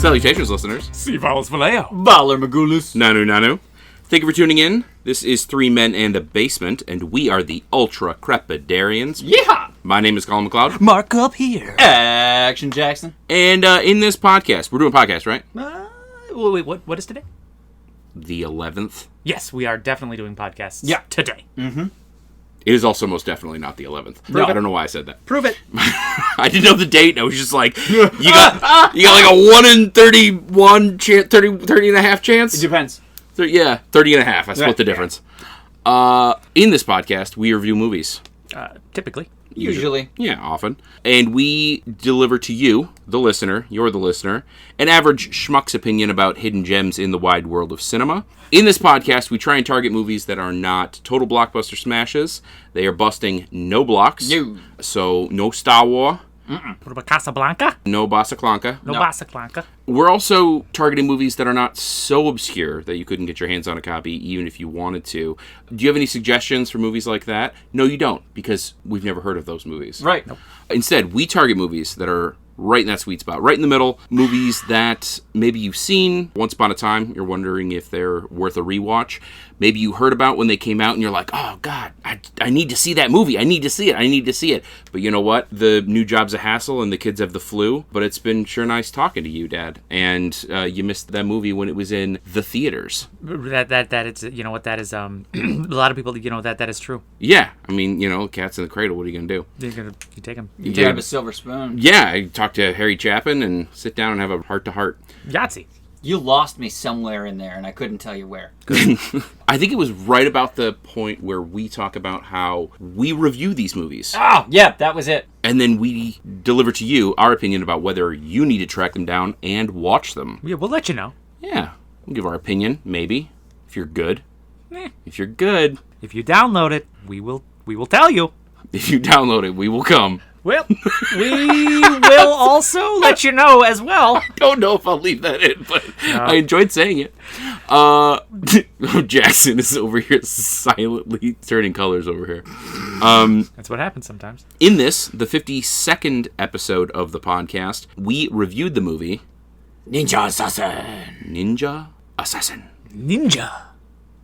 Salutations, listeners. Sivalis Vallejo. Baller Magulus. Nanu. Thank you for tuning in. This is Three Men and a Basement, and we are the Ultra Crepidarians. Yeah! My name is Colin McLeod. Mark up here. Action Jackson. And in this podcast, we're doing a podcast, right? Wait, what is today? The 11th. Yes, we are definitely doing podcasts today. Mm-hmm. It is also most definitely not the 11th. No. I don't know why I said that. Prove it. I didn't know the date. I was just like, you got like a 1 in 31 chance, 30 and a half chance? It depends. 30 and a half. I split the difference. In this podcast, we review movies. Typically. Usually. Yeah, often. And we deliver to you, the listener, you're the listener, an average schmuck's opinion about hidden gems in the wide world of cinema. In this podcast, we try and target movies that are not total blockbuster smashes. They are busting no blocks. No. So, no Star Wars. What about Casablanca? No Basaclanca. No Casablanca. We're also targeting movies that are not so obscure that you couldn't get your hands on a copy even if you wanted to. Do you have any suggestions for movies like that? No, you don't, because we've never heard of those movies. Right. Nope. Instead, we target movies that are right in that sweet spot, right in the middle. Movies that maybe you've seen once upon a time. You're wondering if they're worth a rewatch. Maybe you heard about when they came out and you're like, oh, God, I need to see that movie. I need to see it. But you know what? The new job's a hassle and the kids have the flu. But it's been sure nice talking to you, Dad. And you missed that movie when it was in the theaters. That is, you know what, that is, a lot of people, you know, that is true. Yeah. I mean, you know, cat's in the cradle. What are you going to do? You take them. You grab a silver spoon. Yeah. I talk to Harry Chapin and sit down and have a heart-to-heart. Yahtzee. You lost me somewhere in there, and I couldn't tell you where. I think it was right about the point where we talk about how we review these movies. Oh, yeah, that was it. And then we deliver to you our opinion about whether you need to track them down and watch them. Yeah, we'll let you know. Yeah. We'll give our opinion, maybe, if you're good. Eh. If you're good. If you download it, we will tell you. If you download it, we will come. Well, we will also let you know as well. I don't know if I'll leave that in, but I enjoyed saying it. Jackson is over here silently turning colors over here. That's what happens sometimes. In this, the 52nd episode of the podcast, we reviewed the movie Ninja Assassin. Ninja Assassin. Ninja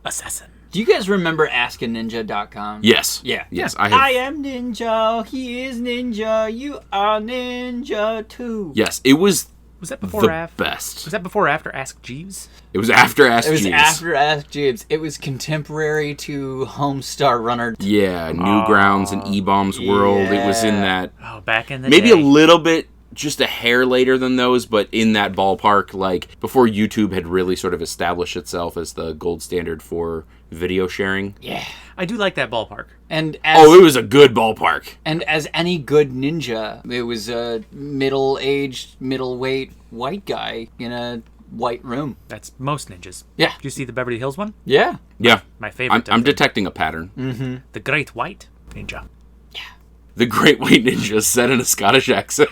Assassin. Do you guys remember AskANinja.com? Yes. Yeah. Yes, I am Ninja, he is Ninja, you are Ninja too. Yes, it was that before the or after? best. Was that before or after Ask Jeeves? It was after Ask It was Jeeves. after Ask Jeeves. It was contemporary to Homestar Runner. Yeah, Newgrounds and E-Bomb's World. It was in that. Oh, back in the maybe day. a little bit, just a hair later than those, but in that ballpark, like before YouTube had really sort of established itself as the gold standard for video sharing. Yeah. I do like that ballpark. And as, it was a good ballpark. And as any good ninja, it was a middle-aged, middleweight white guy in a white room. That's most ninjas. Yeah. Did you see the Beverly Hills one? Yeah. Yeah. My favorite. I'm detecting a pattern. Mm-hmm. The Great White Ninja. The Great White Ninja said in a Scottish accent.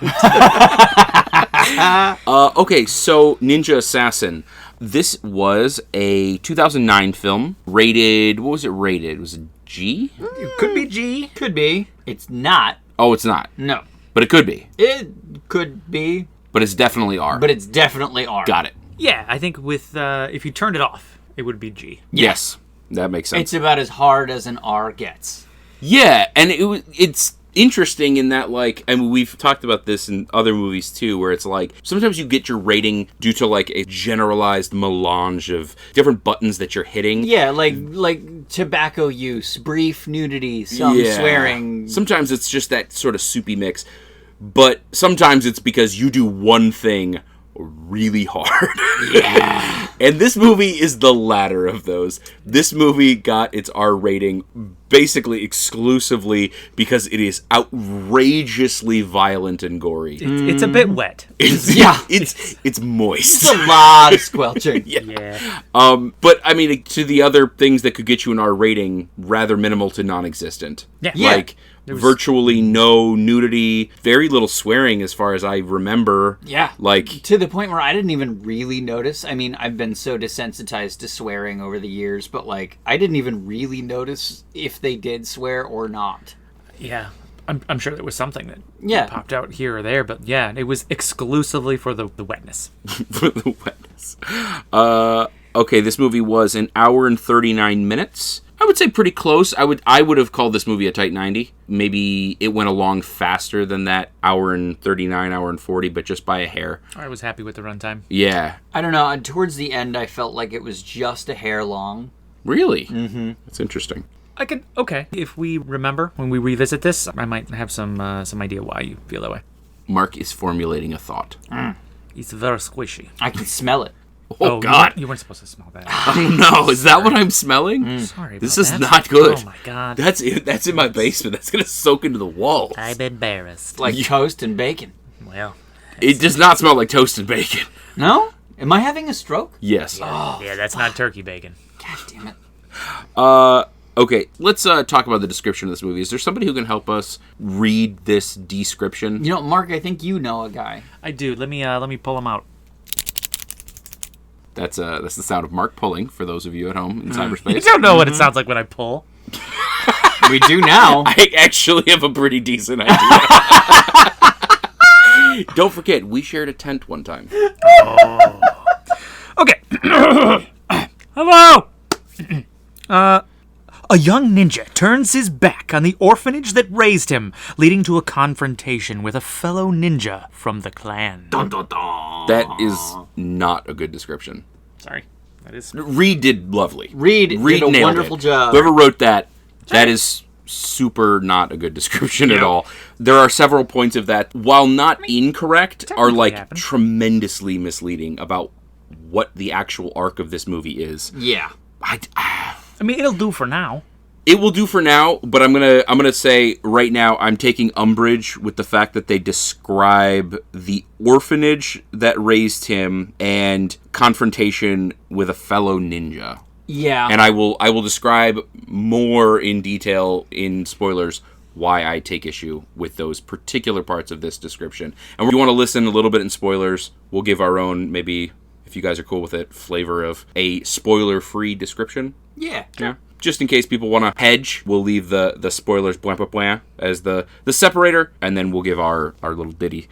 Okay, so Ninja Assassin. This was a 2009 film. Rated, what was it rated? Was it G? It could be G. Could be. It's not. Oh, it's not. No. But it could be. It could be. But it's definitely R. But it's definitely R. Got it. Yeah, I think with if you turned it off, it would be G. Yes. That makes sense. It's about as hard as an R gets. Yeah, and it's interesting in that, like, I mean, we've talked about this in other movies too, where it's like sometimes you get your rating due to like a generalized melange of different buttons that you're hitting. Yeah, like tobacco use, brief nudity, some swearing. Sometimes it's just that sort of soupy mix, but sometimes it's because you do one thing really hard. Yeah. And this movie is the latter of those. This movie got its R rating basically exclusively because it is outrageously violent and gory. It's a bit wet. It's moist. It's a lot of squelching. Yeah. But I mean, to the other things that could get you an R rating, rather minimal to non-existent. Yeah. Like virtually no nudity, very little swearing as far as I remember. Yeah. Like to the point where I didn't even really notice. I mean, I've been so desensitized to swearing over the years, but like I didn't even really notice if they did swear or not. Yeah. I'm sure there was something that Yeah. popped out here or there, but yeah, it was exclusively for the wetness. For the wetness. Okay, this movie was an hour and 39 minutes. I would say pretty close. I would have called this movie a tight 90. Maybe it went along faster than that hour and 39, hour and 40, but just by a hair. I was happy with the runtime. Yeah. I don't know. Towards the end, I felt like it was just a hair long. Really? Mm-hmm. That's interesting. Okay. If we remember when we revisit this, I might have some idea why you feel that way. Mark is formulating a thought. It's very squishy. I can smell it. Oh, God. You weren't supposed to smell that. Oh, no. Is that what I'm smelling? Sorry. This about is that. not good. Oh my God. That's in my basement. That's going to soak into the walls. I'm embarrassed. Like toast and bacon. Well. It does not smell like toasted bacon. No? Am I having a stroke? Yes. Yeah, that's not turkey bacon. God damn it. Okay, let's talk about the description of this movie. Is there somebody who can help us read this description? You know, Mark, I think you know a guy. I do. Let me pull him out. That's the sound of Mark pulling, for those of you at home in You cyberspace. don't know what it sounds like when I pull. We do now. I actually have a pretty decent idea. Don't forget, we shared a tent one time. Okay. Hello. A young ninja turns his back on the orphanage that raised him, leading to a confrontation with a fellow ninja from the clan. Dun, dun, dun. That is not a good description. Sorry. That is... Reed did lovely. Reed did a nailed wonderful it. job. Whoever wrote that is super not a good description at all. There are several points of that, while not incorrect, are like happened. tremendously misleading about what the actual arc of this movie is. Yeah. I mean, it'll do for now. It will do for now, but I'm gonna say right now I'm taking umbrage with the fact that they describe the orphanage that raised him and confrontation with a fellow ninja. Yeah. And I will describe more in detail in spoilers why I take issue with those particular parts of this description. And if you want to listen a little bit in spoilers, we'll give our own, maybe if you guys are cool with it, flavor of a spoiler-free description. Yeah. Yeah. Just in case people want to hedge, we'll leave the spoilers blah, blah, blah, as the separator, and then we'll give our little ditty.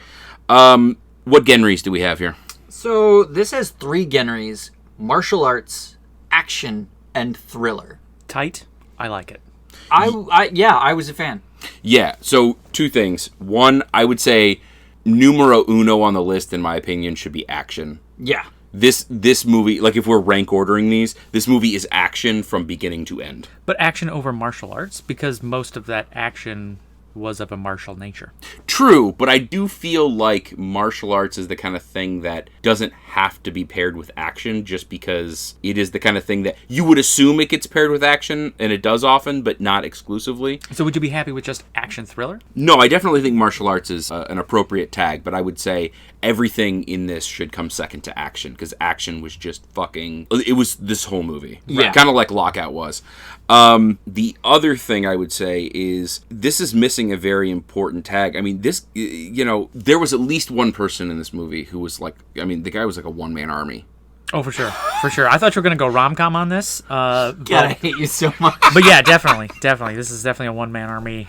What genres do we have here? So this has 3 genres: martial arts, action, and thriller. Tight. I like it. I was a fan. Yeah, so 2 things. One, I would say numero uno on the list, in my opinion, should be action. Yeah. This movie, like if we're rank ordering these, this movie is action from beginning to end. But action over martial arts, because most of that action was of a martial nature. True, but I do feel like martial arts is the kind of thing that doesn't have to be paired with action, just because it is the kind of thing that you would assume it gets paired with action, and it does often, but not exclusively. So would you be happy with just action thriller? No, I definitely think martial arts is an appropriate tag, but I would say everything in this should come second to action, because action was just fucking... It was this whole movie. Yeah. Kind of like Lockout was. The other thing I would say is this is missing a very important tag. I mean, this, there was at least one person in this movie who was like, the guy was like a one-man army. Oh, for sure. For sure. I thought you were going to go rom-com on this. God, I hate you so much. But yeah, definitely. This is definitely a one-man army.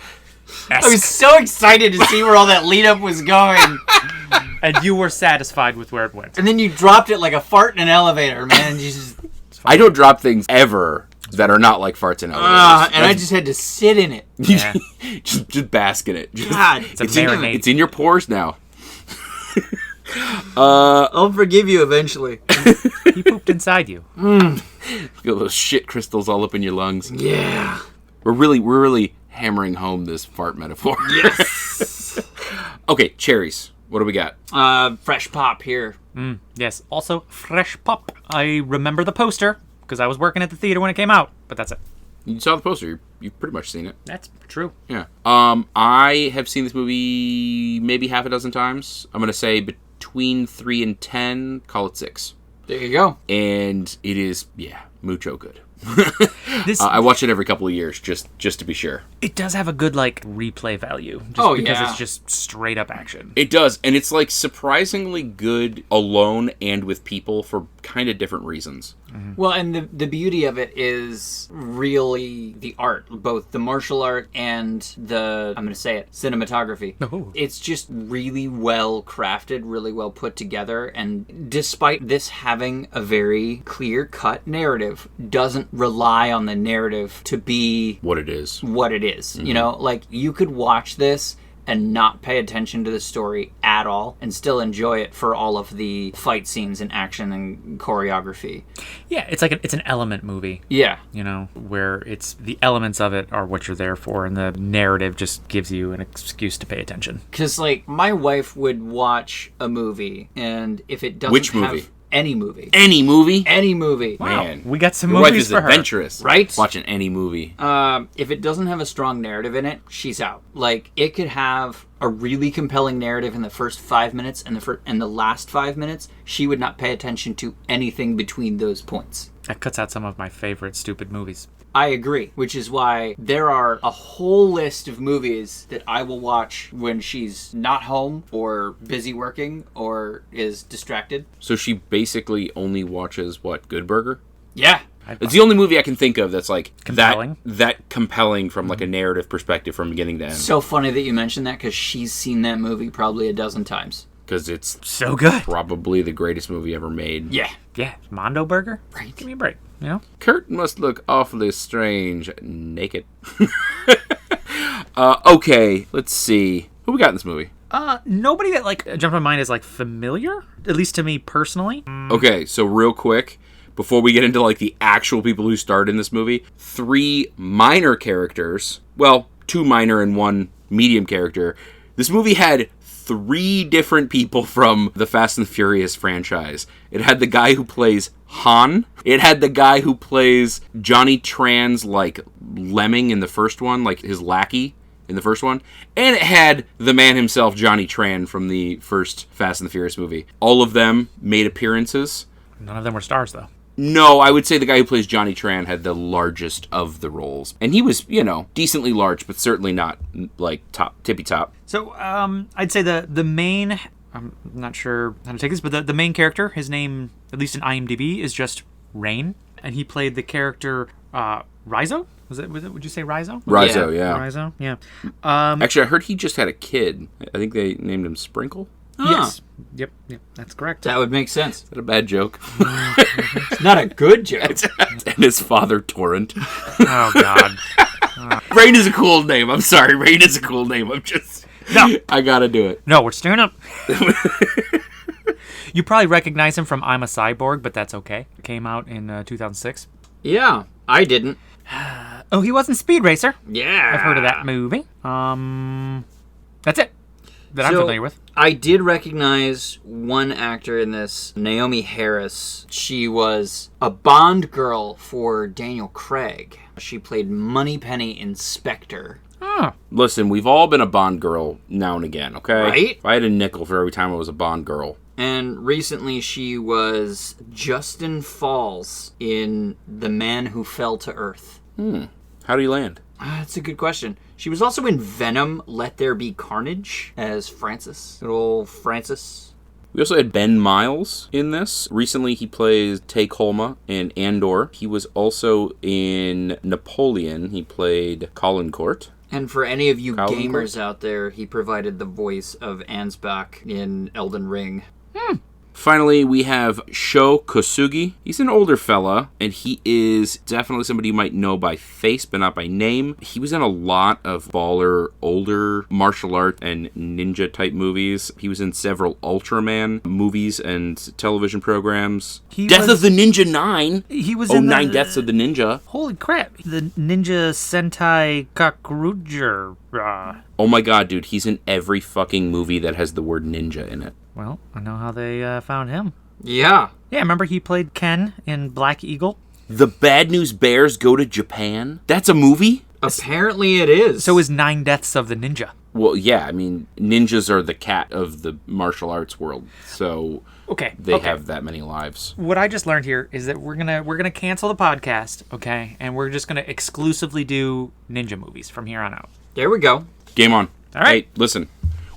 I was so excited to see where all that lead-up was going. And you were satisfied with where it went. And then you dropped it like a fart in an elevator, man. You just... I don't drop things ever that are not like farts and elevators. and I just had to sit in it. Yeah. just bask in it. God, It's a marinade. It's in your pores now. I'll forgive you eventually. He pooped inside you. Feel those shit crystals all up in your lungs. Yeah. We're really hammering home this fart metaphor. Yes. Okay, cherries. What do we got? Fresh pop here. Yes. Also, fresh pop. I remember the poster because I was working at the theater when it came out, but that's it. You saw the poster. You've pretty much seen it. That's true. Yeah. I have seen this movie maybe half a dozen times. I'm going to say between 3 and 10. Call it 6. There you go. And it is, mucho good. This I watch it every couple of years just to be sure. it does have a good replay value. Just because yeah. it's just straight up action. It does, and it's surprisingly good alone and with people for kind of different reasons. Well, and the beauty of it is really the art, both the martial art and the, I'm going to say it, cinematography. Oh. It's just really well crafted, really well put together, and despite this having a very clear-cut narrative, doesn't rely on the narrative to be What it is. You know, like, you could watch this and not pay attention to the story at all and still enjoy it for all of the fight scenes and action and choreography. Yeah, it's like it's an element movie. Yeah. You know, where it's the elements of it are what you're there for, and the narrative just gives you an excuse to pay attention. Because, like, my wife would watch a movie, and if it doesn't Which have movie? any movie. Any movie? Any movie. Wow, Man, we got some your wife movies is for her. adventurous. Right? Watching any movie. If it doesn't have a strong narrative in it, she's out. Like, it could have a really compelling narrative in the first 5 minutes, and the last 5 minutes, she would not pay attention to anything between those points. That cuts out some of my favorite stupid movies. I agree, which is why there are a whole list of movies that I will watch when she's not home or busy working or is distracted. So she basically only watches, what, Good Burger? Yeah. It's the only movie I can think of that's like Compelling? that compelling from like a narrative perspective from beginning to end. So funny that you mentioned that, because she's seen that movie probably a dozen times. Because it's So good. probably the greatest movie ever made. Yeah. Yeah, Mondo Burger. Right. Give me a break. You know. Kurt must look awfully strange naked. Okay, let's see. Who we got in this movie? Nobody that like jumped to my mind is like familiar, at least to me personally. Okay, so real quick, before we get into like the actual people who starred in this movie, 3 minor characters. Well, 2 minor and 1 medium character. This movie had 3 different people from the Fast and the Furious franchise. It had the guy who plays Han. It had the guy who plays Johnny Tran's like lemming in the first one, like his lackey in the first one. And it had the man himself, Johnny Tran, from the first Fast and the Furious movie. All of them made appearances. None of them were stars though. No, I would say the guy who plays Johnny Tran had the largest of the roles. And he was, you know, decently large, but certainly not, like, tippy top. So, I'd say the main, I'm not sure how to take this, but the main character, his name, at least in IMDb, is just Rain. And he played the character, Rizzo? Would you say Rizzo? Rizzo, yeah. Rizzo, yeah. Actually, I heard he just had a kid. I think they named him Sprinkle. Yes. Yep, that's correct. That would make sense. Is that a bad joke? It's not a good joke. And his father, Torrent. Oh, God. Rain is a cool name. I'm sorry. Rain is a cool name. No. I gotta do it. No, we're staring up. You probably recognize him from I'm a Cyborg, but that's okay. It came out in 2006. Yeah, I didn't. Oh, he was in Speed Racer. Yeah. I've heard of that movie. That's it that I'm familiar with. I did recognize one actor in this, Naomie Harris. She was a Bond girl for Daniel Craig. She played Moneypenny in Spectre. Oh. Listen, we've all been a Bond girl now and again, okay? Right? If I had a nickel for every time I was a Bond girl. And recently she was Justin Falls in The Man Who Fell to Earth. How do you land? That's a good question. She was also in Venom, Let There Be Carnage as Francis. Good old Francis. We also had Ben Miles in this. Recently, he plays Tay Colma in Andor. He was also in Napoleon. He played Caulaincourt. And for any of you Caulaincourt? gamers out there, he provided the voice of Ansbach in Elden Ring. Finally, we have Sho Kosugi. He's an older fella, and he is definitely somebody you might know by face, but not by name. He was in a lot of baller, older martial art and ninja type movies. He was in several Ultraman movies and television programs. Death of the Ninja 9. He was Oh, in 9 Deaths of the Ninja. Holy crap. The Ninja Sentai Kakuruger. Oh my god, dude, he's in every fucking movie that has the word ninja in it. Well, I know how they found him. Yeah. Yeah, remember he played Ken in Black Eagle? The Bad News Bears Go to Japan? That's a movie? Apparently it is. So is 9 Deaths of the Ninja. Well, yeah, I mean, ninjas are the cat of the martial arts world, so they have that many lives. What I just learned here is that we're gonna cancel the podcast, okay, and we're just gonna exclusively do ninja movies from here on out. There we go. Game on. All right. Hey, listen,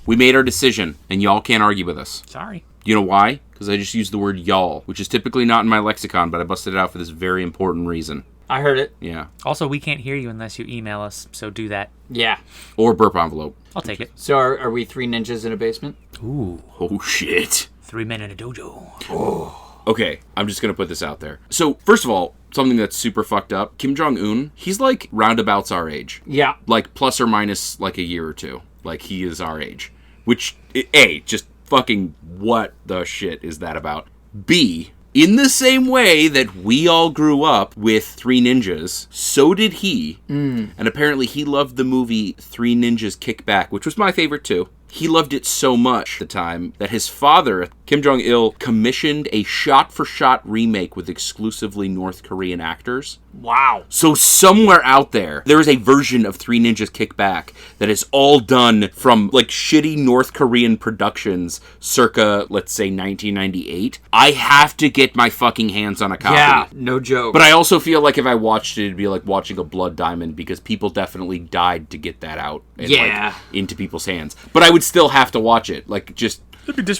we made our decision, and y'all can't argue with us. Sorry. You know why? because I just used the word y'all, which is typically not in my lexicon, but I busted it out for this very important reason. I heard it. Yeah. Also, we can't hear you unless you email us, so do that. Yeah. Or burp envelope. I'll take it. So are we 3 ninjas in a basement? Ooh. Oh, shit. 3 men in a dojo. Oh. Okay, I'm just going to put this out there. So, first of all, something that's super fucked up, Kim Jong-un, he's like roundabouts our age. Yeah. Like plus or minus like a year or two. Like he is our age. Which, A, just fucking what the shit is that about? B, in the same way that we all grew up with Three Ninjas, so did he. And apparently he loved the movie Three Ninjas Kick Back, which was my favorite too. He loved it so much at the time that his father, Kim Jong-il, commissioned a shot-for-shot remake with exclusively North Korean actors. Wow. So somewhere out there is a version of Three Ninjas Kick Back that is all done from like shitty North Korean productions circa, let's say, 1998. I have to get my fucking hands on a copy. Yeah, no joke. But I also feel like if I watched it, it'd be like watching a blood diamond because people definitely died to get that out and like, into people's hands. But I would still have to watch it. Like, just...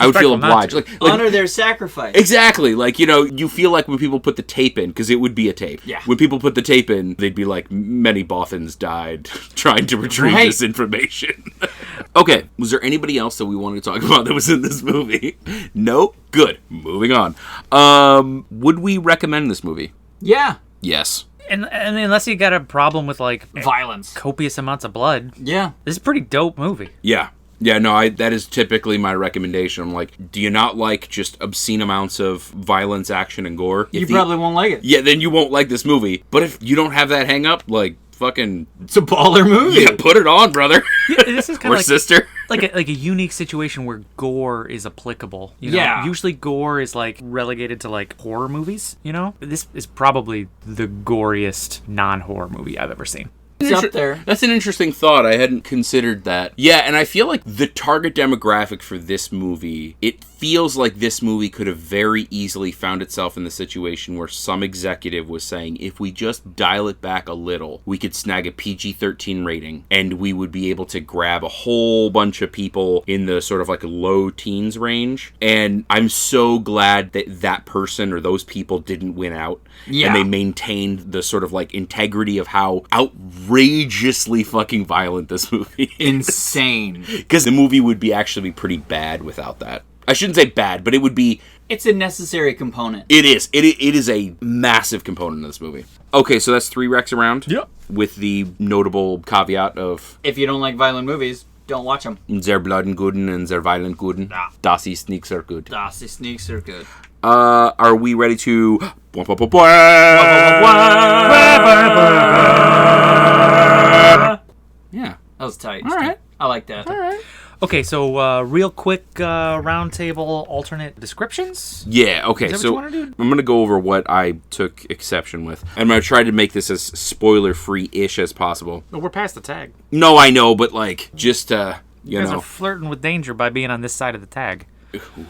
I would feel obliged. Like, honor their sacrifice. Exactly. Like, you know, you feel like when people put the tape in, because it would be a tape. Yeah. When people put the tape in, they'd be like, many Bothans died trying to retrieve this information. Okay. Was there anybody else that we wanted to talk about that was in this movie? No? Good. Moving on. Would we recommend this movie? Yeah. Yes. And unless you got a problem with, like... violence. Copious amounts of blood. Yeah. This is a pretty dope movie. Yeah. Yeah, no, that is typically my recommendation. I'm like, do you not like just obscene amounts of violence, action, and gore? You probably won't like it. Yeah, then you won't like this movie. But if you don't have that hang up, like, fucking... It's a baller movie. Yeah, put it on, brother. Yeah, this is kind or of like, sister. like a unique situation where gore is applicable. You know? Yeah. Usually gore is, like, relegated to, like, horror movies, you know? This is probably the goriest non-horror movie I've ever seen. It's up there. That's an interesting thought. I hadn't considered that. Yeah, and I feel like the target demographic for this movie, it feels like this movie could have very easily found itself in the situation where some executive was saying, if we just dial it back a little, we could snag a PG-13 rating, and we would be able to grab a whole bunch of people in the sort of like low teens range. And I'm so glad that that person or those people didn't win out. Yeah. And they maintained the sort of like integrity of how outrageously fucking violent this movie is. Insane. Because the movie would be actually pretty bad without that. I shouldn't say bad, but it would be... It's a necessary component. It is. It is a massive component of this movie. Okay, so that's 3 recs around. Yep. With the notable caveat of... If you don't like violent movies, don't watch them. Sehr blood guten and sehr violent guten. Ja. Das ist nicht sehr gut. Das ist nicht sehr good. Are we ready to... Yeah. That was tight. All right. I like that. All right. Okay, so real quick round table alternate descriptions. Yeah, okay, Is that what so you wanna do? I'm going to go over what I took exception with. I'm going to try to make this as spoiler-free-ish as possible. No, we're past the tag. No, I know, but like, just, you You guys know. are flirting with danger by being on this side of the tag.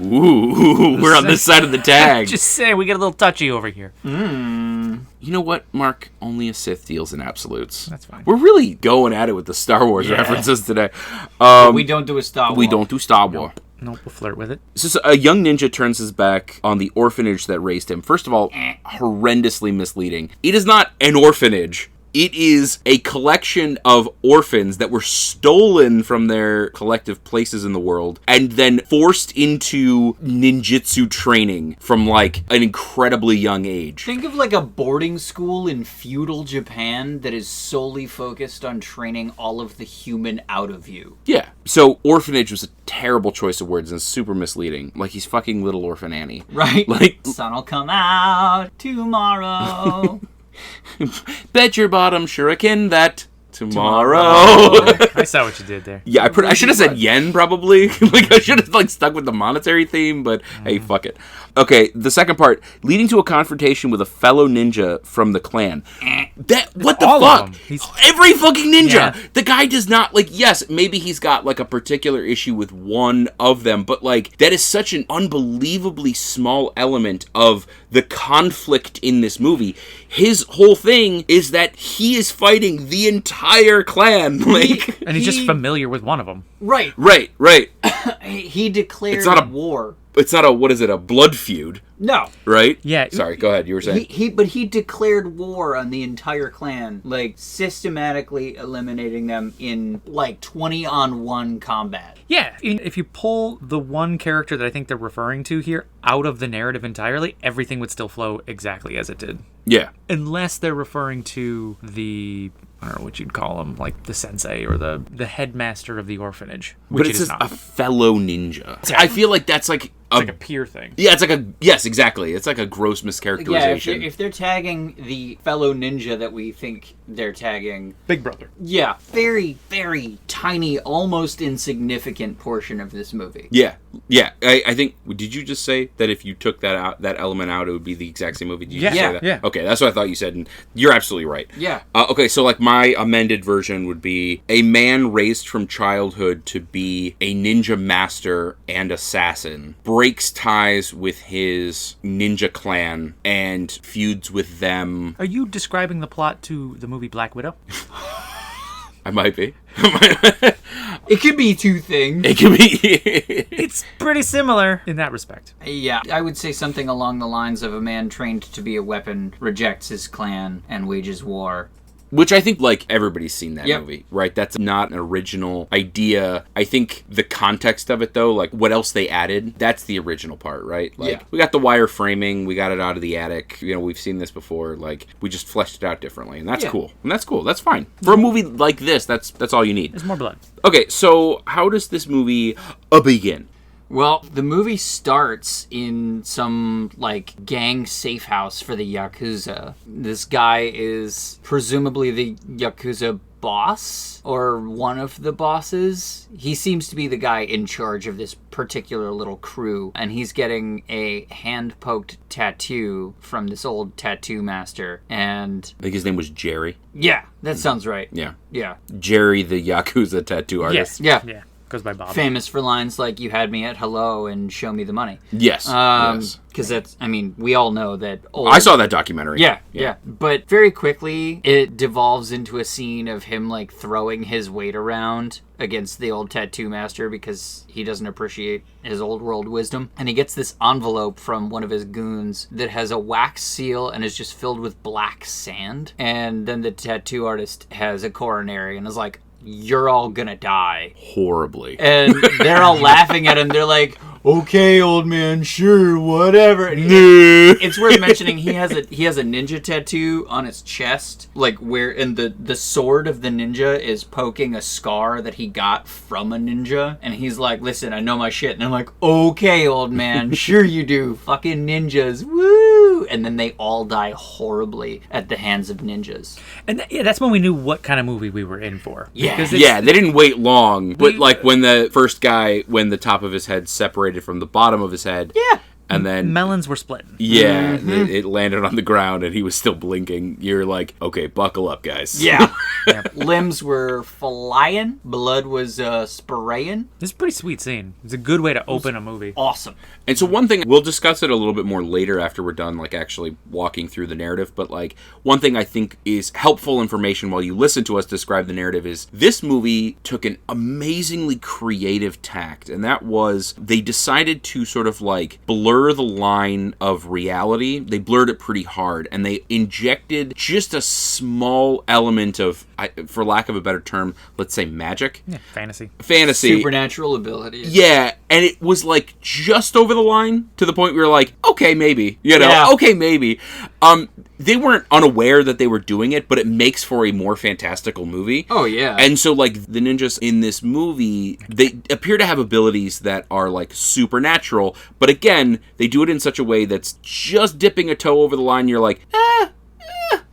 Ooh, we're on this side of the tag. Just say we get a little touchy over here. You know what, Mark? Only a Sith deals in absolutes. That's fine. We're really going at it with the Star Wars references today. We don't do a Star Wars. We don't do Star Wars. Nope, we'll flirt with it. So a young ninja turns his back on the orphanage that raised him. First of all, horrendously misleading. It is not an orphanage. It is a collection of orphans that were stolen from their collective places in the world and then forced into ninjutsu training from like an incredibly young age. Think of like a boarding school in feudal Japan that is solely focused on training all of the human out of you. Yeah. So orphanage was a terrible choice of words and super misleading. Like he's fucking Little Orphan Annie. Right? Like Sun'll come out tomorrow. Bet your bottom shuriken that tomorrow. I saw what you did there. Yeah, I should have said yen probably. Like I should have like stuck with the monetary theme, but hey, fuck it. Okay, the second part, leading to a confrontation with a fellow ninja from the clan. That what the All of fuck? them. Every fucking ninja. Yeah. The guy does not like. Yes, maybe he's got like a particular issue with one of them, but like that is such an unbelievably small element of the conflict in this movie. His whole thing is that he is fighting the entire entire clan. Like, And he's just familiar with one of them. Right. right. He declared It's not a- war. It's not a blood feud, No. right? Yeah. Sorry, go ahead. You were saying. But he declared war on the entire clan, like systematically eliminating them in like 20-on-1 combat. Yeah, if you pull the one character that I think they're referring to here out of the narrative entirely, everything would still flow exactly as it did. Yeah. Unless they're referring to the, I don't know what you'd call him, like the sensei or the headmaster of the orphanage. Which But it it's is just not. a fellow ninja. I feel like that's like It's like a peer thing. Yeah, it's like yes, exactly. It's like a gross Yeah, mischaracterization. if they're tagging the fellow ninja that we think they're tagging, Big Brother. yeah, very, very tiny, almost insignificant portion of this movie. Yeah. I think. Did you just say that if you took that element out, it would be the exact same movie? Did you Yeah. just say that? Yeah. Okay, that's what I thought you said, and you're absolutely right. Yeah. Okay, so like my amended version would be a man raised from childhood to be a ninja master and assassin breaks ties with his ninja clan and feuds with them. Are you describing the plot to the movie Black Widow? I might be. It could be two things. It could be. It's pretty similar in that respect. Yeah, I would say something along the lines of a man trained to be a weapon rejects his clan and wages war. Which I think, like, everybody's seen that Yep. movie, right? That's not an original idea. I think the context of it, though, like, what else they added, that's the original part, right? Like, Yeah. we got the wire framing, we got it out of the attic, you know, we've seen this before, like, we just fleshed it out differently, and that's Yeah. cool. And that's cool, that's fine. For a movie like this, that's all you need. There's more blood. Okay, so how does this movie begin? Well, the movie starts in some, like, gang safe house for the Yakuza. This guy is presumably the Yakuza boss, or one of the bosses. He seems to be the guy in charge of this particular little crew, and he's getting a hand-poked tattoo from this old tattoo master. And, I think his name was Jerry. yeah, that sounds right. Yeah. Yeah. Jerry, the Yakuza tattoo artist. Yeah. Yeah. Goes by Bob. Famous for lines like, "You had me at hello and show me the money." Yes. Yes. Because that's, I mean, we all know that old... I saw that documentary. Yeah. But very quickly, it devolves into a scene of him, like, throwing his weight around against the old tattoo master because he doesn't appreciate his old world wisdom. And he gets this envelope from one of his goons that has a wax seal and is just filled with black sand. And then the tattoo artist has a coronary and is like, "You're all gonna die." Horribly. And they're all laughing at him. They're like, "Okay, old man, sure, whatever." It's worth mentioning he has a ninja tattoo on his chest, like where and the sword of the ninja is poking a scar that he got from a ninja, and he's like, "Listen, I know my shit." And I'm like, "Okay, old man, sure you do. Fucking ninjas, woo!" And then they all die horribly at the hands of ninjas. And that's when we knew what kind of movie we were in for. Yeah. Because Yeah, they didn't wait long. But like when the first guy, when the top of his head separated from the bottom of his head. Yeah. And then, melons were split. yeah, it landed on the ground and he was still blinking. You're like, okay, buckle up, guys. Yeah. Limbs were flying. Blood was spraying. It's a pretty sweet scene. It's a good way to open a movie. Awesome. And so one thing, we'll discuss it a little bit more later after we're done, like, actually walking through the narrative, but, like, one thing I think is helpful information while you listen to us describe the narrative is this movie took an amazingly creative tact, and that was they decided to sort of, like, blur the line of reality. They blurred it pretty hard, and they injected just a small element of, for lack of a better term, let's say magic. Yeah, fantasy. Supernatural abilities. Yeah, and it was like just over the line to the point we were like, okay, maybe, okay, maybe. They weren't unaware that they were doing it, but it makes for a more fantastical movie. Oh, yeah. And so, like, the ninjas in this movie, they appear to have abilities that are, like, supernatural, but again, they do it in such a way that's just dipping a toe over the line. You're like,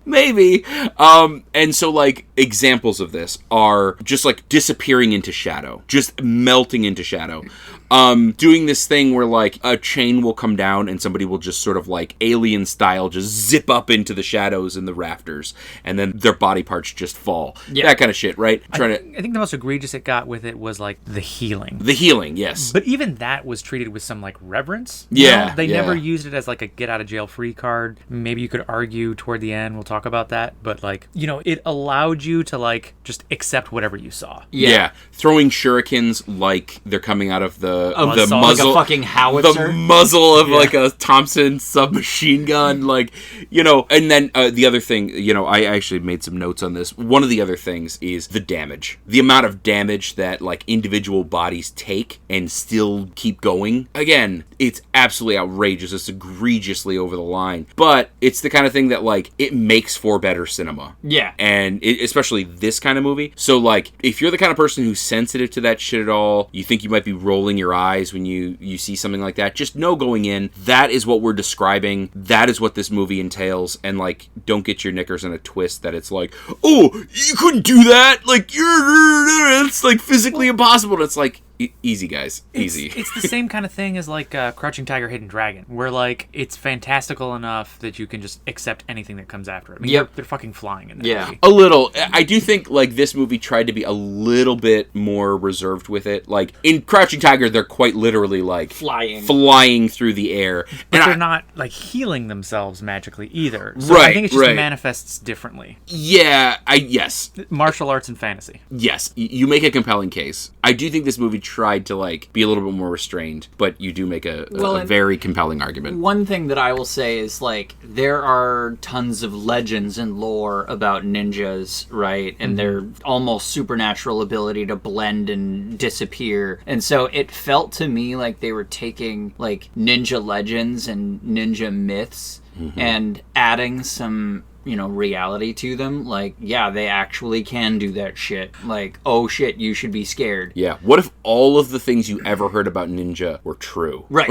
maybe. And so, like, examples of this are just, like, disappearing into shadow. Just melting into shadow. doing this thing where like a chain will come down and somebody will just sort of like alien style just zip up into the shadows in the rafters, and then their body parts just fall. Yeah. That kind of shit, right? I think the most egregious it got with it was like the healing. The healing, yes. But even that was treated with some like reverence. Yeah. They never used it as like a get out of jail free card. Maybe you could argue toward the end, we'll talk about that, but like, it allowed you to like just accept whatever you saw. Yeah. Throwing shurikens like they're coming out of the muzzle, like a fucking howitzer. The muzzle of like a Thompson submachine gun, like, and then the other thing, I actually made some notes on this. One of the other things is the damage. The amount of damage that like individual bodies take and still keep going. Again, it's absolutely outrageous. It's egregiously over the line. But it's the kind of thing that like it makes for better cinema. Yeah. And especially this kind of movie. So like if you're the kind of person who's sensitive to that shit at all, you think you might be rolling your eyes when you see something like that, just know going in, that is what we're describing. That is what this movie entails. And like, don't get your knickers in a twist that it's like, oh, you couldn't do that. Like, it's like physically impossible. And it's like, easy, guys. Easy. It's the same kind of thing as like Crouching Tiger, Hidden Dragon, where like it's fantastical enough that you can just accept anything that comes after it. I mean, they're fucking flying in that movie. A little. I do think like this movie tried to be a little bit more reserved with it. Like in Crouching Tiger, they're quite literally like flying through the air, but they're not like healing themselves magically either. So I think it just manifests differently. Yeah. Yes. Martial arts and fantasy. Yes, you make a compelling case. I do think this movie tried to like be a little bit more restrained, but you do make a very compelling argument. One thing that I will say is like there are tons of legends and lore about ninjas, right? And their almost supernatural ability to blend and disappear. And so it felt to me like they were taking like ninja legends and ninja myths and adding some reality to them. Like, yeah, they actually can do that shit. Like, oh shit, you should be scared. Yeah. What if all of the things you ever heard about ninja were true? Right.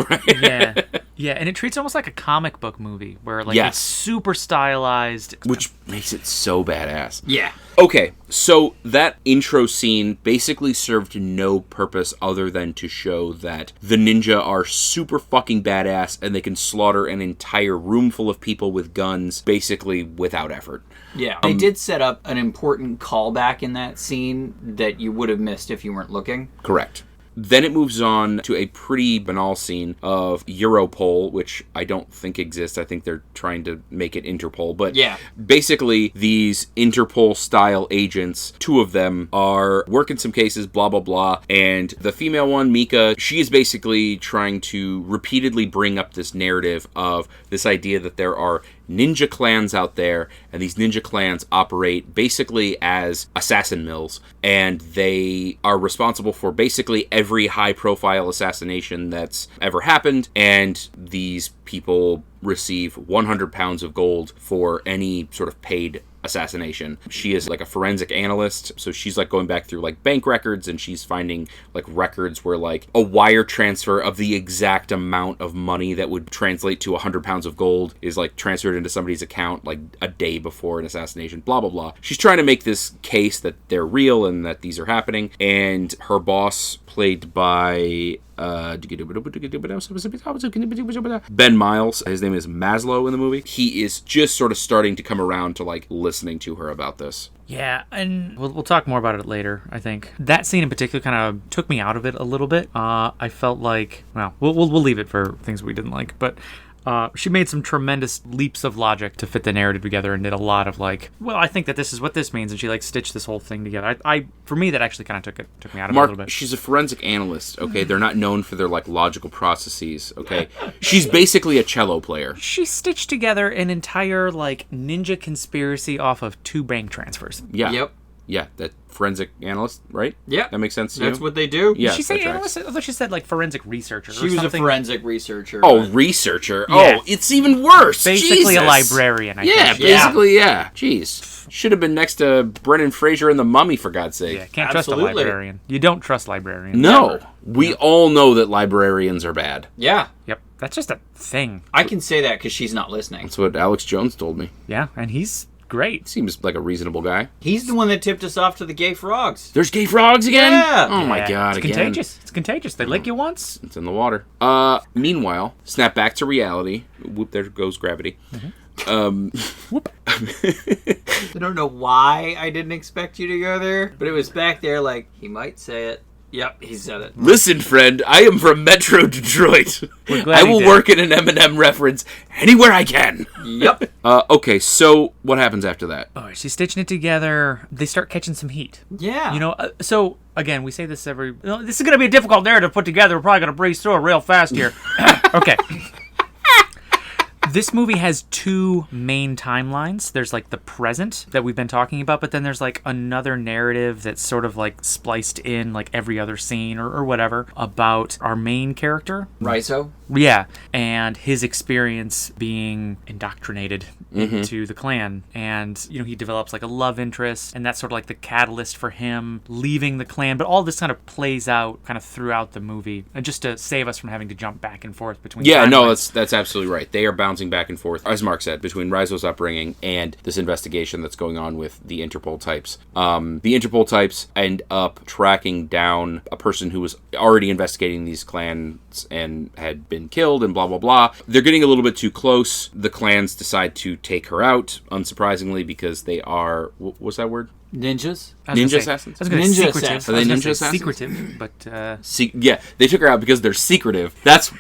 Yeah, and it treats it almost like a comic book movie where like it's super stylized. Which makes it so badass. Yeah. Okay, so that intro scene basically served no purpose other than to show that the ninja are super fucking badass and they can slaughter an entire room full of people with guns basically without effort. Yeah, they did set up an important callback in that scene that you would have missed if you weren't looking. Correct. Then it moves on to a pretty banal scene of Europol, which I don't think exists. I think they're trying to make it Interpol. But basically, these Interpol-style agents, two of them, are working some cases, blah, blah, blah. And the female one, Mika, she is basically trying to repeatedly bring up this narrative of this idea that there are ninja clans out there, and these ninja clans operate basically as assassin mills, and they are responsible for basically every high-profile assassination that's ever happened, and these people receive 100 pounds of gold for any sort of paid assassination. She is like a forensic analyst, so she's like going back through like bank records, and she's finding like records where like a wire transfer of the exact amount of money that would translate to 100 pounds of gold is like transferred into somebody's account like a day before an assassination, blah blah blah. She's trying to make this case that they're real and that these are happening, and her boss, played by Ben Miles, his name is Maslow in the movie, he is just sort of starting to come around to like listening to her about this. Yeah, and we'll talk more about it later, I think. That scene in particular kind of took me out of it a little bit. I felt like, well, we'll leave it for things we didn't like, but she made some tremendous leaps of logic to fit the narrative together and did a lot of like, well, I think that this is what this means, and she like stitched this whole thing together. For me, that actually kind of took me out of it a little bit. She's a forensic analyst, okay? They're not known for their like logical processes, okay? She's basically a cello player. She stitched together an entire like ninja conspiracy off of 2 bank transfers. Yeah. Yep. Yeah, that forensic analyst, right? Yeah. That makes sense to you? That's what they do. Yeah. Did she say analyst? I thought she said like forensic researcher. She was a forensic researcher. Oh, researcher. Yeah. Oh, it's even worse. Basically Jesus. a librarian, I think. Basically, yeah. Jeez. Should have been next to Brendan Fraser in The Mummy, for God's sake. Yeah, can't trust a librarian. You don't trust librarians. No. Ever. We all know that librarians are bad. Yeah. Yep. That's just a thing. I can say that because she's not listening. That's what Alex Jones told me. Yeah, and he's great. Seems like a reasonable guy. He's the one that tipped us off to the gay frogs. There's gay frogs again? Yeah. Oh my Yeah, god, it's again. contagious. It's contagious. They lick you once. It's in the water. Meanwhile, snap back to reality. Whoop, there goes gravity. Whoop. I don't know why I didn't expect you to go there, but it was back there like, he might say it. Yep, he said it. Listen, friend, I am from Metro Detroit. We're glad I he will did. work in an Eminem reference anywhere I can. Yep. Okay, so what happens after that? Oh, she's stitching it together. They start catching some heat. Yeah. You know, so again, we say this every. This is going to be a difficult narrative to put together. We're probably going to breeze through it real fast here. Okay. This movie has two main timelines. There's like the present that we've been talking about, but then there's like another narrative that's sort of like spliced in like every other scene or whatever about our main character. Riso. Yeah, and his experience being indoctrinated into the clan. And, you know, he develops like a love interest, and that's sort of like the catalyst for him leaving the clan. But all this kind of plays out kind of throughout the movie, and just to save us from having to jump back and forth between timelines. That's absolutely right. They are bouncing back and forth, as Mark said, between Rizo's upbringing and this investigation that's going on with the Interpol types. The Interpol types end up tracking down a person who was already investigating these clans and had been killed and blah, blah, blah. They're getting a little bit too close. The clans decide to take her out, unsurprisingly, because they are... What's that word? Ninjas. Ninja assassins? I was going to say Ninja secretive. assassins. Are they I was gonna ninja say assassins? secretive, but... Yeah, they took her out because they're secretive. That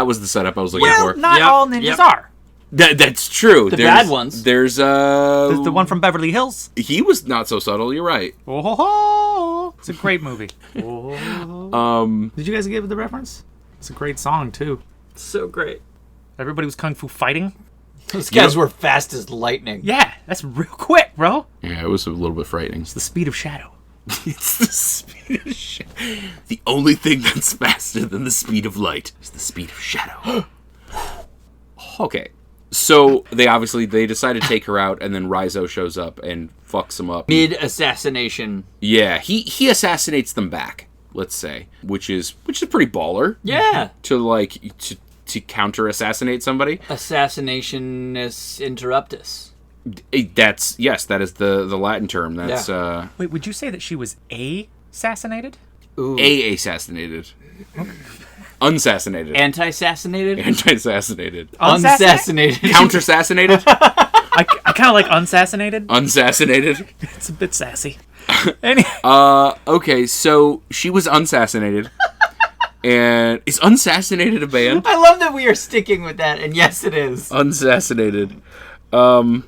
was the setup I was looking well, for. not Yep, all ninjas yep. are. That's true. The bad ones. There's The one from Beverly Hills. he was not so subtle. You're right. Oh, ho, ho. It's a great movie. Did you guys get the reference? It's a great song, too. So great. Everybody was kung fu fighting. Those guys were fast as lightning. Yeah, that's real quick, bro. Yeah, it was a little bit frightening. The speed of shadow. It's the speed of shadow. The only thing that's faster than the speed of light is the speed of shadow. Okay. So they decide to take her out, and then Rizo shows up and fucks them up. Mid-assassination. Yeah, he assassinates them back, let's say, which is pretty baller. Yeah. To counter assassinate somebody. Assassinationis interruptus. That is the Latin term. That's Wait, would you say that she was assassinated? Ooh. assassinated. Unsascinated. Anti-assassinated? Anti-assassinated. Unassassinated. Counter-assassinated. I kind of like unsascinated. Unsascinated. It's a bit sassy. Anyway. Okay, so she was unsascinated. And is unsascinated a band? I love that we are sticking with that, and yes, it is. Unsascinated.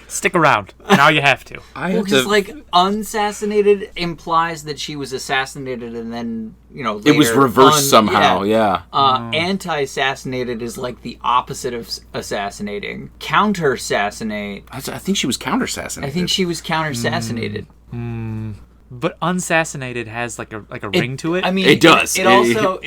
Stick around. Now you have to. Well, because, like, unsascinated implies that she was assassinated and then, later, it was reversed somehow, yeah. Anti-assassinated is, like, the opposite of assassinating. Counter-assassinate. I think she was counter-assassinated. I think she was counter-assassinated. But unsascinated has like a ring to it. I mean, It does. It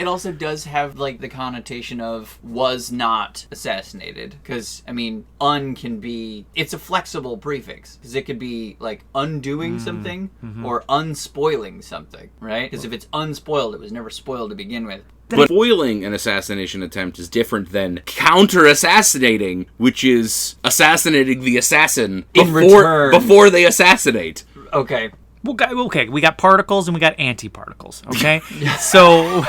also does have like the connotation of was not assassinated, because I mean, can be, it's a flexible prefix, because it could be like undoing something or unspoiling something, right? Because if it's unspoiled, it was never spoiled to begin with. But foiling an assassination attempt is different than counter-assassinating, which is assassinating the assassin before they assassinate. Okay. Okay, we got particles and we got anti-particles, okay? So,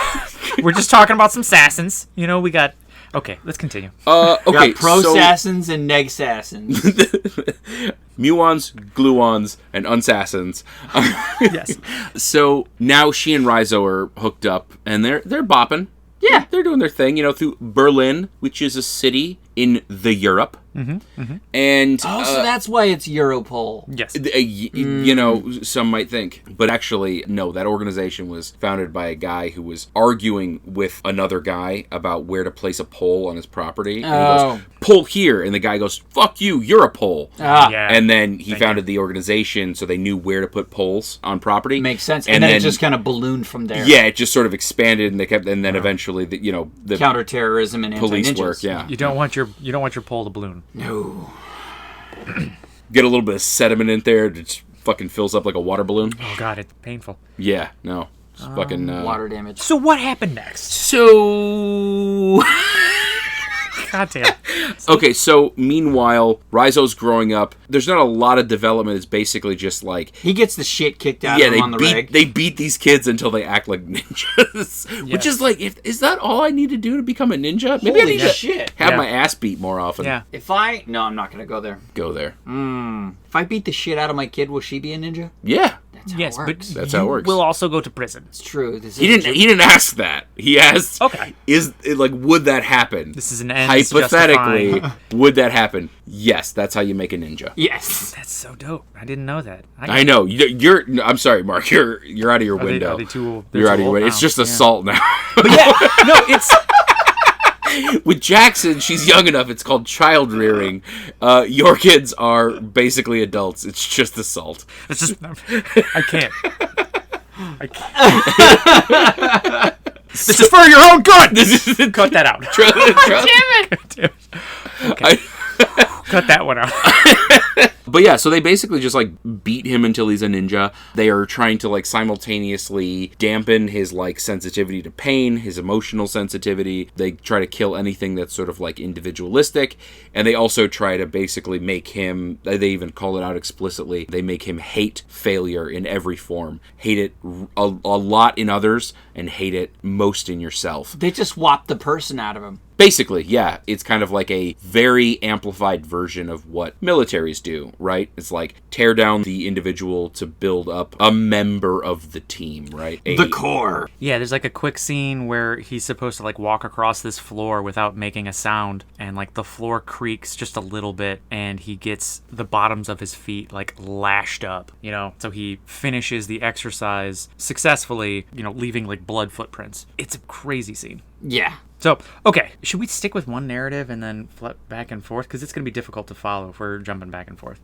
we're just talking about some assassins. We got... Okay, let's continue. Okay, We got pro-assassins and neg-assassins. muons, gluons, and unsassins. Yes. So now she and Rizo are hooked up, and they're bopping. Yeah. They're doing their thing, through Berlin, which is a city in the Europe. And So that's why it's Europol. Yes. Some might think, but actually, no. That organization was founded by a guy who was arguing with another guy about where to place a pole on his property. And he goes, "Pole here," and the guy goes, "Fuck you, you're a pole." Yeah. And then he founded the organization so they knew where to put poles on property. Makes sense. And then it just kind of ballooned from there. Yeah, it just sort of expanded, and then eventually, the Counterterrorism and police anti-ninjas. work. Yeah, You don't want your pole to balloon. No. get a little bit of sediment in there, it just fucking fills up like a water balloon. Oh god, it's painful. Yeah, no, it's fucking Water damage. So what happened next? So God God damn. Okay, so meanwhile, Raizo's growing up. There's not a lot of development. It's basically just like... He gets the shit kicked out of him on the reg. They beat these kids until they act like ninjas. Which is like, is that all I need to do to become a ninja? Maybe Holy I need shit. to have my ass beat more often. Yeah. No, I'm not going to go there. Go there. If I beat the shit out of my kid, will she be a ninja? Yeah. That's how Yes, it works. but That's how it works. will also go to prison. It's true. He didn't ask that. He asked, Okay. would that happen? This is an end Hypothetically, justifying. would that happen? Yes, that's how you make a ninja. Yes. That's so dope. I didn't know that. I know. I'm sorry, Mark. You're out of your window. Are they too, You're out of your window. window. It's just assault now. But yeah, no, it's... With Jackson, she's young enough. It's called child rearing. Your kids are basically adults. It's just assault. It's just... I can't. This is for your own good! Cut that out. Damn it! Okay. Cut that one out. But yeah, so they basically just like beat him until he's a ninja. They are trying to like simultaneously dampen his like sensitivity to pain, his emotional sensitivity. They try to kill anything that's sort of like individualistic. And they also try to basically make him, they even call it out explicitly, they make him hate failure in every form. Hate it a lot in others and hate it most in yourself. They just whopped the person out of him. Basically, yeah. It's kind of like a very amplified version of what militaries do, right? It's like tear down the individual to build up a member of the team, right? The core. Yeah, there's like a quick scene where he's supposed to like walk across this floor without making a sound, and like the floor creaks just a little bit, and he gets the bottoms of his feet like lashed up, you know? So he finishes the exercise successfully, you know, leaving like blood footprints. It's a crazy scene. Yeah. So, okay, should we stick with one narrative and then flip back and forth? Because it's going to be difficult to follow if we're jumping back and forth.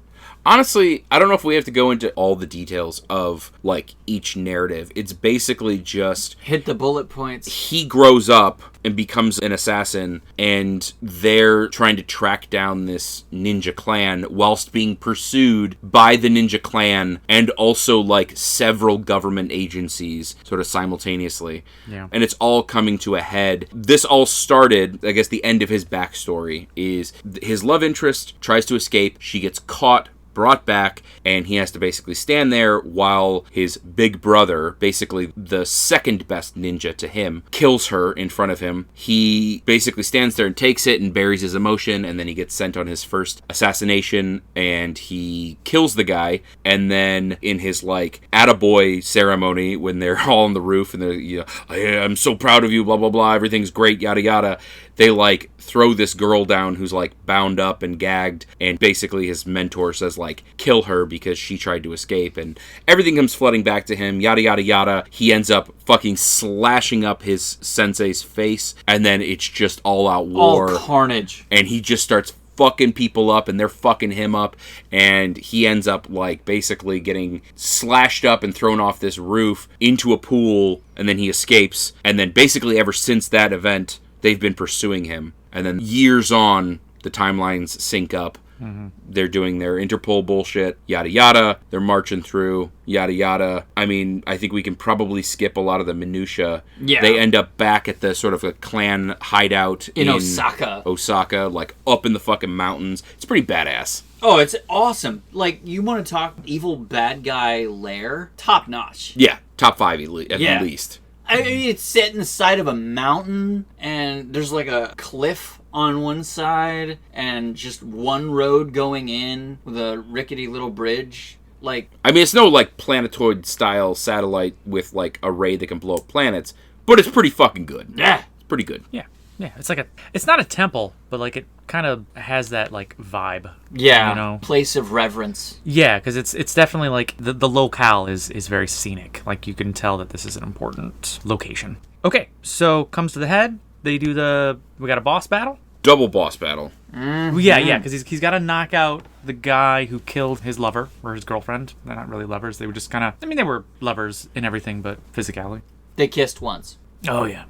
Honestly, I don't know if we have to go into all the details of, like, each narrative. It's basically just... Hit the bullet points. He grows up and becomes an assassin, and they're trying to track down this ninja clan whilst being pursued by the ninja clan and also, like, several government agencies sort of simultaneously. Yeah. And it's all coming to a head. This all started, I guess the end of his backstory is his love interest tries to escape. She gets caught, brought back, and he has to basically stand there while his big brother, basically the second best ninja to him, kills her in front of him. He basically stands there and takes it and buries his emotion, and then he gets sent on his first assassination, and he kills the guy, and then in his, like, attaboy ceremony, when they're all on the roof, and they're, you know, I'm so proud of you, blah, blah, blah, everything's great, yada, yada, they, like, throw this girl down who's, like, bound up and gagged, and basically his mentor says, like, kill her because she tried to escape, and everything comes flooding back to him, yada, yada, yada. He ends up fucking slashing up his sensei's face, and then it's just all-out war. All carnage. And he just starts fucking people up, and they're fucking him up, and he ends up, like, basically getting slashed up and thrown off this roof into a pool, and then he escapes, and then basically ever since that event, they've been pursuing him. And then years on, the timelines sync up. Mm-hmm. They're doing their Interpol bullshit, yada yada. They're marching through, yada yada. I mean, I think we can probably skip a lot of the minutia. Yeah. They end up back at the sort of a clan hideout in Osaka. Osaka, like up in the fucking mountains. It's pretty badass. Oh, it's awesome. Like, you want to talk evil bad guy lair? Top notch. Yeah, top 5 at least. I mean, it's set in the side of a mountain, and there's like a cliff on one side, and just one road going in with a rickety little bridge. Like, I mean, it's no like planetoid-style satellite with like a ray that can blow up planets, but it's pretty fucking good. Yeah, it's pretty good. Yeah. Yeah, it's like it's not a temple, but like it kind of has that like vibe. Yeah, you know, place of reverence. Yeah, because it's definitely like the locale is very scenic. Like you can tell that this is an important location. Okay, so comes to the head. We got a boss battle. Double boss battle. Mm-hmm. Yeah, because he's got to knock out the guy who killed his lover or his girlfriend. They're not really lovers. They were just kind of. I mean, they were lovers in everything, but physicality. They kissed once. Oh, yeah.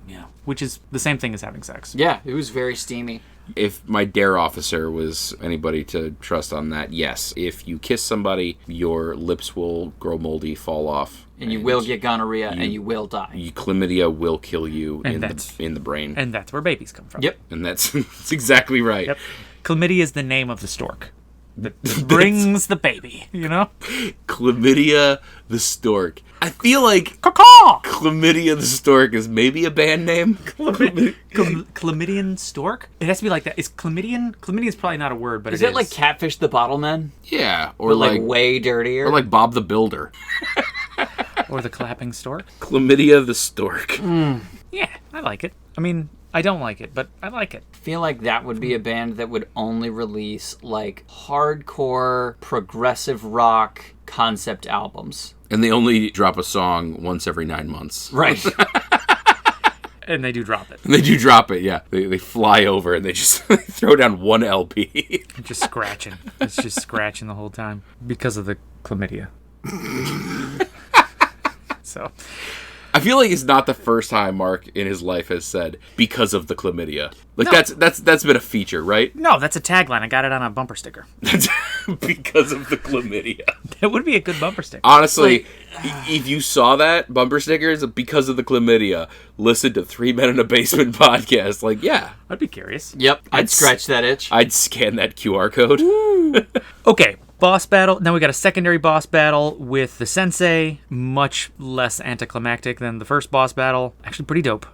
Which is the same thing as having sex. Yeah, it was very steamy. If my dare officer was anybody to trust on that, yes. If you kiss somebody, your lips will grow moldy, fall off, And you will get gonorrhea, and you will die. Chlamydia will kill you And in the brain. And that's where babies come from. Yep. And that's exactly right. Yep. Chlamydia is the name of the stork that brings the baby, you know? Chlamydia the stork. I feel like Caw-caw! Chlamydia the stork is maybe a band name. Chlamydian stork? It has to be like that. Is chlamydian? Chlamydian is probably not a word, but Is it like Catfish the Bottleman? Yeah, or But like way dirtier? or like Bob the Builder. or the clapping stork? Chlamydia the stork. Yeah, I like it. I mean, I don't like it, but I like it. I feel like that would be a band that would only release like hardcore progressive rock concept albums. And they only drop a song once every 9 months. Right. And they do drop it. And they do drop it, yeah. They fly over and they just throw down one LP. Just scratching. It's just scratching the whole time because of the chlamydia. So, I feel like it's not the first time Mark in his life has said because of the chlamydia. Like No. that's been a feature, right? no, that's a tagline. I got it on a bumper sticker. That's because of the chlamydia. That would be a good bumper sticker. Honestly, if you saw that bumper stickers because of the chlamydia, listen to 3 Men in a Basement podcast. Like, yeah, I'd be curious. Yep. I'd scratch that itch. I'd scan that QR code. Okay, boss battle. Now we got a secondary boss battle with the sensei. Much less anticlimactic than the first boss battle. Actually, pretty dope.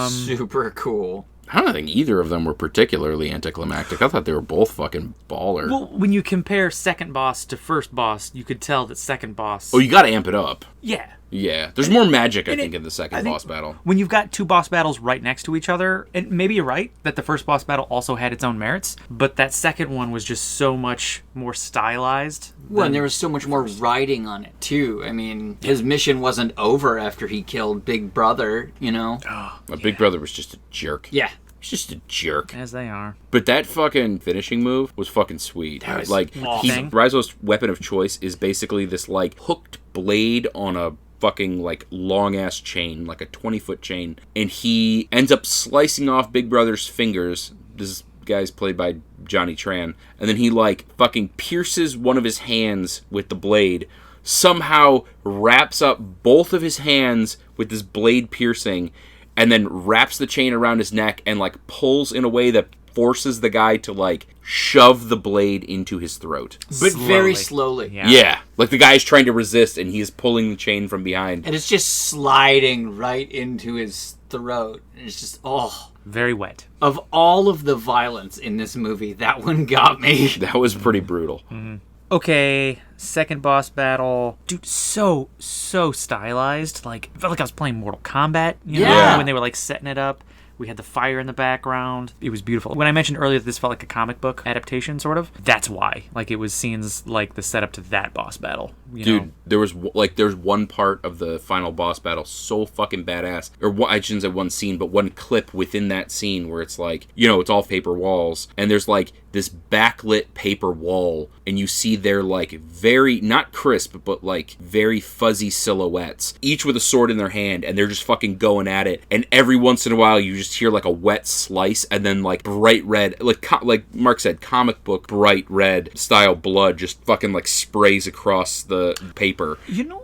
Super cool. I don't think either of them were particularly anticlimactic. I thought they were both fucking baller. Well, when you compare second boss to first boss, you could tell that second boss. Oh, you gotta amp it up. Yeah. Yeah, there's more magic, I and think, it- in the second I think boss battle. When you've got two boss battles right next to each other, and maybe you're right that the first boss battle also had its own merits, but that second one was just so much more stylized. Well, and there was so much more writing on it, too. I mean, his mission wasn't over after he killed Big Brother, you know? My big brother was just a jerk. Yeah. He's just a jerk. As they are. But that fucking finishing move was fucking sweet. That was Like, awesome. Raizo's weapon of choice is basically this, like, hooked blade on a fucking, like, long-ass chain, like a 20-foot chain. And he ends up slicing off Big Brother's fingers. This guy's played by Johnny Tran. And then he, like, fucking pierces one of his hands with the blade. Somehow wraps up both of his hands with this blade piercing. And then wraps the chain around his neck and, like, pulls in a way that forces the guy to, like, shove the blade into his throat. But very slowly. Yeah. Yeah. Like, the guy's trying to resist, and he's pulling the chain from behind. And it's just sliding right into his throat. And it's just, oh. Very wet. Of all of the violence in this movie, that one got me. That was pretty brutal. Okay, second boss battle. Dude, so stylized. Like, I felt like I was playing Mortal Kombat, you know, Yeah. when they were, like, setting it up. We had the fire in the background. It was beautiful. When I mentioned earlier that this felt like a comic book adaptation, sort of, that's why. Like, it was scenes like the setup to that boss battle. You Dude, know? there's one part of the final boss battle so fucking badass. I shouldn't say one scene, but one clip within that scene where it's like, you know, it's all paper walls, and there's like this backlit paper wall, and you see their like very, not crisp, but like very fuzzy silhouettes, each with a sword in their hand, and they're just fucking going at it. And every once in a while, you just hear like a wet slice, and then like bright red, like Mark said, comic book bright red style blood just fucking like sprays across the paper. You know,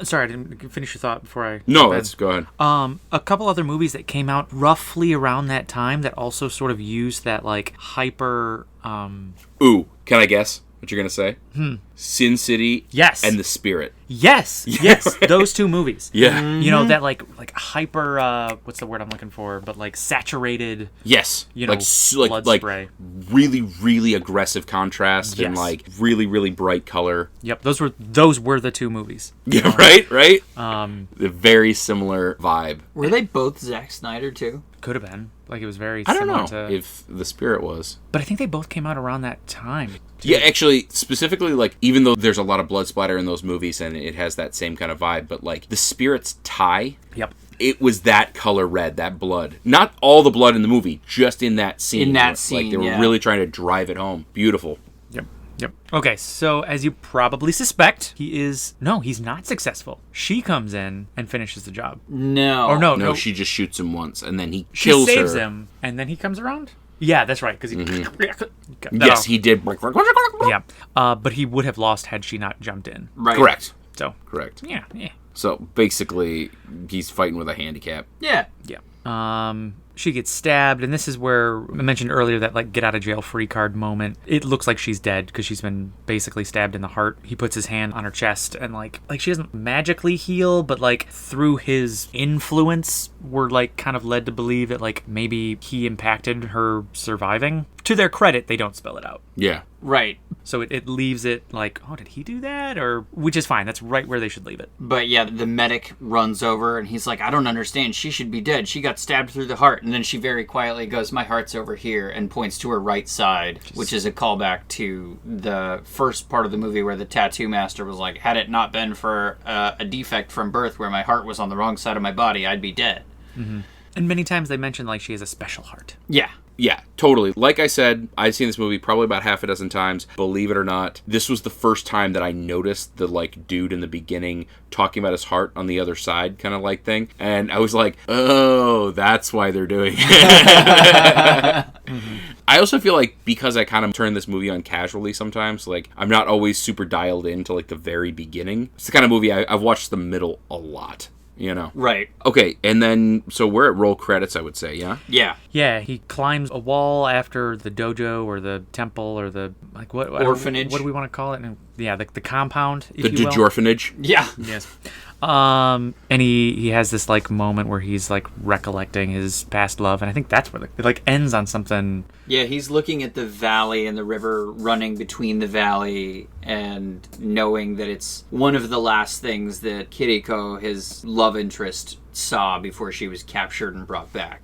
sorry, I didn't finish your thought before I... No, jump in. let's go ahead. A couple other movies that came out roughly around that time that also sort of used that, like, hyper... Ooh, can I guess what you're gonna say? Sin City. Yes. And The Spirit. Yes, those two movies. Yeah. You know, that, like hyper, what's the word I'm looking for? But, like, saturated... Yes. You know, blood spray. Really, really aggressive contrast and Yes. like really, really bright color. Yep, those were the two movies. Yeah, right? The very similar vibe. Were they both Zack Snyder, too? Could have been. Like, it was very I don't similar know to... if The Spirit was. But I think they both came out around that time. Yeah, actually, specifically, like, even though there's a lot of blood splatter in those movies and it has that same kind of vibe, but, like, The Spirit's tie, Yep. it was that color red, that blood. Not all the blood in the movie, just in that scene. In that Like, scene, they were yeah. really trying to drive it home. Beautiful. Yep. Okay, so as you probably suspect, he's not successful. She comes in and finishes the job. No. Or no, No, she just shoots him once, and then he she kills saves her. him, and then he comes around? Yeah, that's right, because he... Yes, he did. Yeah, but he would have lost had she not jumped in. Right. Correct. So, Correct. yeah. So basically, he's fighting with a handicap. Yeah. Yeah. She gets stabbed, and this is where I mentioned earlier that like get out of jail free card moment. It looks like she's dead because she's been basically stabbed in the heart. He puts his hand on her chest, and like she doesn't magically heal, but like through his influence, we're like kind of led to believe that like maybe he impacted her surviving. To their credit, they don't spell it out. Yeah. Right. So it leaves it like, oh, did he do that? Or which is fine. That's right where they should leave it. But yeah, the medic runs over and he's like, I don't understand. She should be dead. She got stabbed through the heart. And then she very quietly goes, my heart's over here, and points to her right side, which is a callback to the first part of the movie where the tattoo master was like, had it not been for a defect from birth where my heart was on the wrong side of my body, I'd be dead. Mm-hmm. And many times they mention like she has a special heart. Yeah. Yeah, totally. Like I said, I've seen this movie probably about half a dozen times. Believe it or not, this was the first time that I noticed the like dude in the beginning talking about his heart on the other side kind of like thing. And I was like, oh, that's why they're doing it. Mm-hmm. I also feel like because I kind of turn this movie on casually sometimes, like I'm not always super dialed into like the very beginning. It's the kind of movie I've watched the middle a lot. You know? Right. Okay, and then, so we're at roll credits, I would say, yeah? Yeah. Yeah, he climbs a wall after the dojo or the temple or the, like, what? Orphanage. What do we want to call it? Yeah, the compound, if the you will. orphanage. Yeah. Yes. And he has this, like, moment where he's, like, recollecting his past love, and I think that's where it, like, ends on something. Yeah, he's looking at the valley and the river running between the valley and knowing that it's one of the last things that Kiriko, his love interest, saw before she was captured and brought back.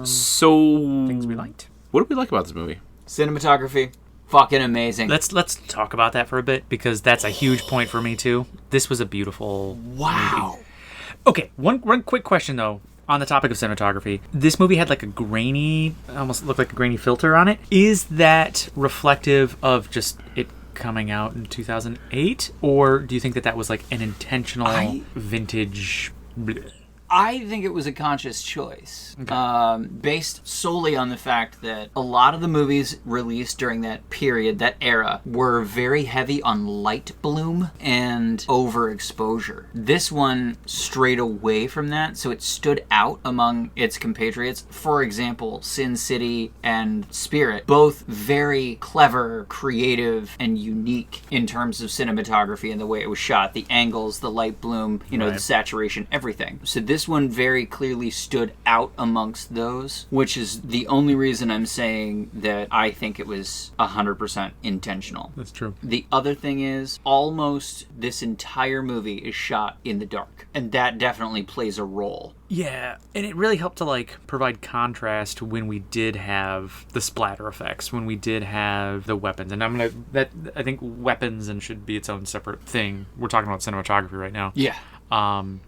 So, Things we liked. What did we like about this movie? Cinematography, fucking amazing. Let's talk about that for a bit, because that's a huge point for me, too. This was a beautiful movie. Okay, one quick question, though. On the topic of cinematography, this movie had like a grainy, almost looked like a grainy filter on it. Is that reflective of just it coming out in 2008? Or do you think that was like an intentional vintage... Bleh? I think it was a conscious choice, based solely on the fact that a lot of the movies released during that period, that era, were very heavy on light bloom and overexposure. This one strayed away from that, so it stood out among its compatriots. For example, Sin City and Spirit, both very clever, creative, and unique in terms of cinematography and the way it was shot, the angles, the light bloom, the saturation, everything. So this one very clearly stood out amongst those, which is the only reason I'm saying that I think it was 100% intentional. That's true. The other thing is, almost this entire movie is shot in the dark, and that definitely plays a role. Yeah, and it really helped to like provide contrast when we did have the splatter effects, when we did have the weapons. And I think weapons and should be its own separate thing. We're talking about cinematography right now. Yeah. God,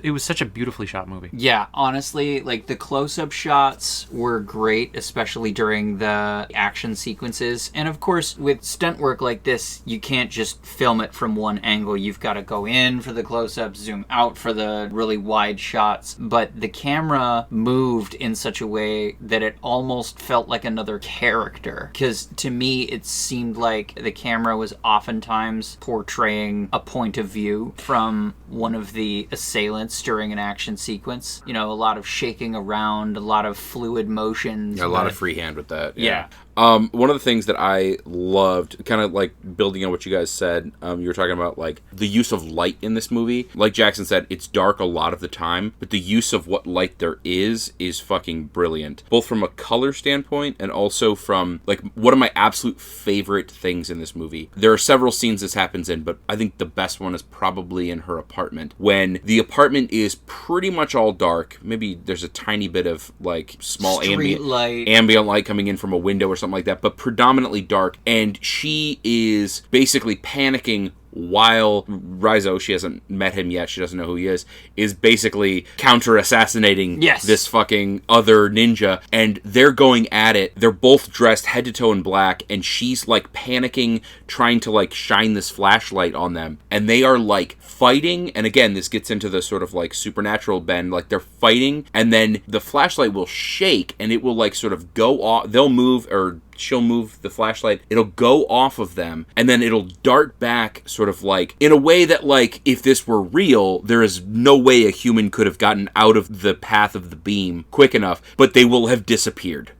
it was such a beautifully shot movie. Yeah, honestly, like the close-up shots were great, especially during the action sequences. And of course, with stunt work like this, you can't just film it from one angle. You've got to go in for the close-ups, zoom out for the really wide shots. But the camera moved in such a way that it almost felt like another character. Because to me, it seemed like the camera was oftentimes portraying a point of view from one of the assailants during an action sequence. A lot of shaking around, a lot of fluid motions. Yeah, a lot of freehand with that. Yeah. One of the things that I loved, kind of like building on what you guys said, you were talking about like the use of light in this movie. Like Jackson said, it's dark a lot of the time, but the use of what light there is fucking brilliant. Both from a color standpoint and also from like one of my absolute favorite things in this movie. There are several scenes this happens in, but I think the best one is probably in her apartment. When the apartment is pretty much all dark, maybe there's a tiny bit of like small ambient light coming in from a window or something like that, but predominantly dark, and she is basically panicking while Rizzo, she hasn't met him yet, she doesn't know who he is basically counter-assassinating this fucking other ninja, and they're going at it. They're both dressed head to toe in black, and she's like panicking, trying to like shine this flashlight on them, and they are like fighting, and again, this gets into the sort of like supernatural bend, like they're fighting, and then the flashlight will shake, and it will like sort of go off, they'll move, or she'll move the flashlight, it'll go off of them, and then it'll dart back sort of like, in a way that like, if this were real, there is no way a human could have gotten out of the path of the beam quick enough, but they will have disappeared.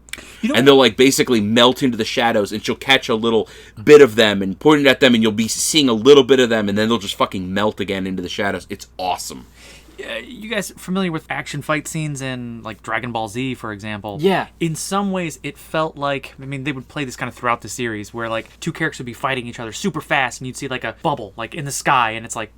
And they'll like basically melt into the shadows, and she'll catch a little bit of them and point it at them, and you'll be seeing a little bit of them, and then they'll just fucking melt again into the shadows. It's awesome. You guys familiar with action fight scenes in like Dragon Ball Z, for example? Yeah. In some ways, it felt like, I mean, they would play this kind of throughout the series where like two characters would be fighting each other super fast, and you'd see like a bubble like in the sky, and it's like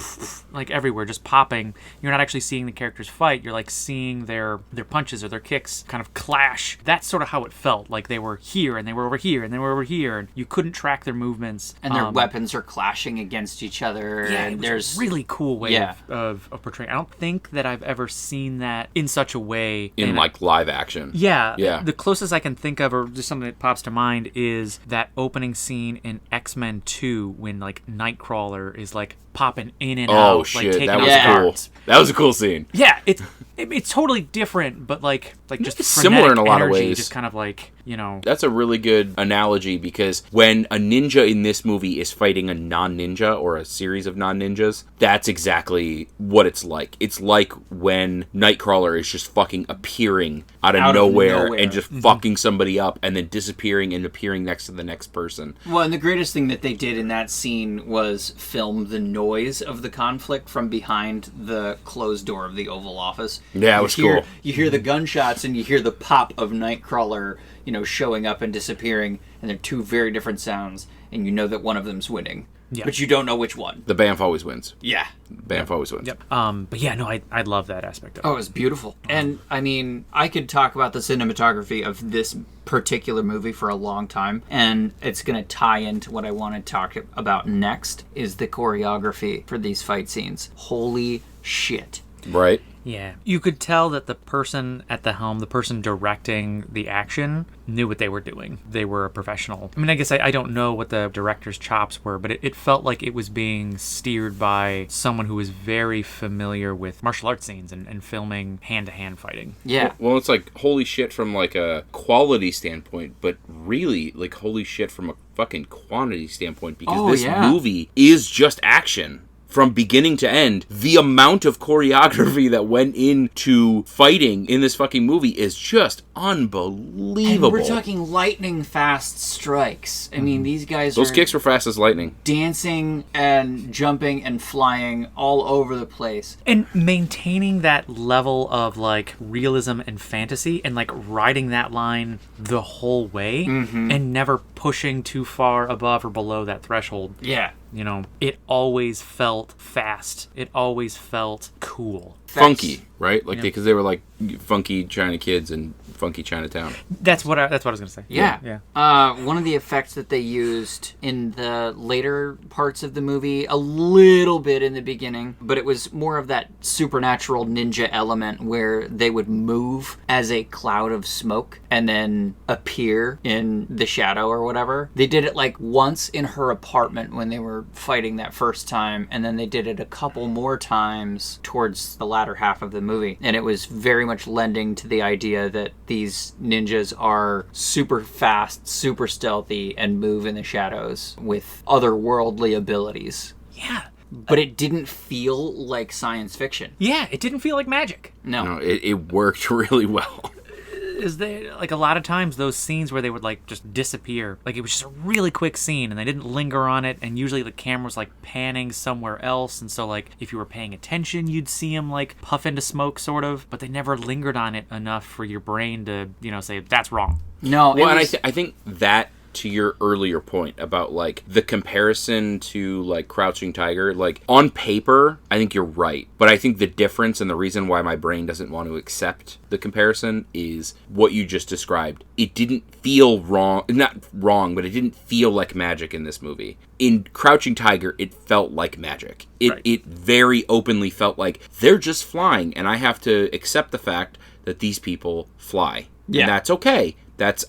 like everywhere, just popping. You're not actually seeing the characters fight. You're like seeing their punches or their kicks kind of clash. That's sort of how it felt. Like they were here, and they were over here, and they were over here, and you couldn't track their movements. And their weapons are clashing against each other. Yeah, and it was there's a really cool way of portraying. I don't think that I've ever seen that in such a way in like live action. Yeah. The closest I can think of, or just something that pops to mind, is that opening scene in X-Men 2 when like Nightcrawler is like popping in and out. Oh shit, like, taking that out was guards. cool. That was a cool scene. Yeah, it's totally different, but like just similar in a lot of energy, ways. just kind of like, you know. That's a really good analogy, because when a ninja in this movie is fighting a non-ninja or a series of non-ninjas, that's exactly what it's like. It's like when Nightcrawler is just fucking appearing out of nowhere and just fucking somebody up, and then disappearing and appearing next to the next person. Well, and the greatest thing that they did in that scene was film the noise of the conflict from behind the closed door of the Oval Office. Yeah, it was cool. You hear the gunshots, and you hear the pop of Nightcrawler, showing up and disappearing, and they're two very different sounds, and you know that one of them's winning. Yeah. But you don't know which one. The Banff always wins. Yeah. Banff always wins. Yep. But yeah, no, I love that aspect of it. Oh, it was beautiful. And, I mean, I could talk about the cinematography of this particular movie for a long time, and it's going to tie into what I want to talk about next, is the choreography for these fight scenes. Holy shit. Right. Yeah. You could tell that the person at the helm, the person directing the action, knew what they were doing. They were a professional. I mean, I guess I don't know what the director's chops were, but it felt like it was being steered by someone who was very familiar with martial arts scenes and filming hand-to-hand fighting. Yeah. Well, it's like holy shit from like a quality standpoint, but really like holy shit from a fucking quantity standpoint, because this movie is just action. From beginning to end, the amount of choreography that went into fighting in this fucking movie is just unbelievable. And we're talking lightning fast strikes. I mean, these guys Those kicks were fast as lightning. Dancing and jumping and flying all over the place. And maintaining that level of like realism and fantasy, and like riding that line the whole way, and never pushing too far above or below that threshold. Yeah. It always felt fast. It always felt cool. Funky, right? Like, because they were like funky China kids in funky Chinatown. That's what I was going to say. Yeah. One of the effects that they used in the later parts of the movie, a little bit in the beginning, but it was more of that supernatural ninja element where they would move as a cloud of smoke and then appear in the shadow or whatever. They did it like once in her apartment when they were fighting that first time, and then they did it a couple more times towards the latter half of the movie. And it was very much lending to the idea that these ninjas are super fast, super stealthy, and move in the shadows with otherworldly abilities. Yeah. But it didn't feel like science fiction. Yeah, it didn't feel like magic. No. It worked really well. Is there like a lot of times those scenes where they would like just disappear, like it was just a really quick scene and they didn't linger on it, and usually the camera was like panning somewhere else, and so like if you were paying attention you'd see them like puff into smoke sort of, but they never lingered on it enough for your brain to say that's wrong. No. Well, and I think that, to your earlier point about like the comparison to like Crouching Tiger, like on paper I think you're right, but I think the difference and the reason why my brain doesn't want to accept the comparison is what you just described. It didn't feel not wrong, but it didn't feel like magic in this movie. In Crouching Tiger, it felt like magic. It very openly felt like they're just flying, and I have to accept the fact that these people fly. Yeah. And that's okay,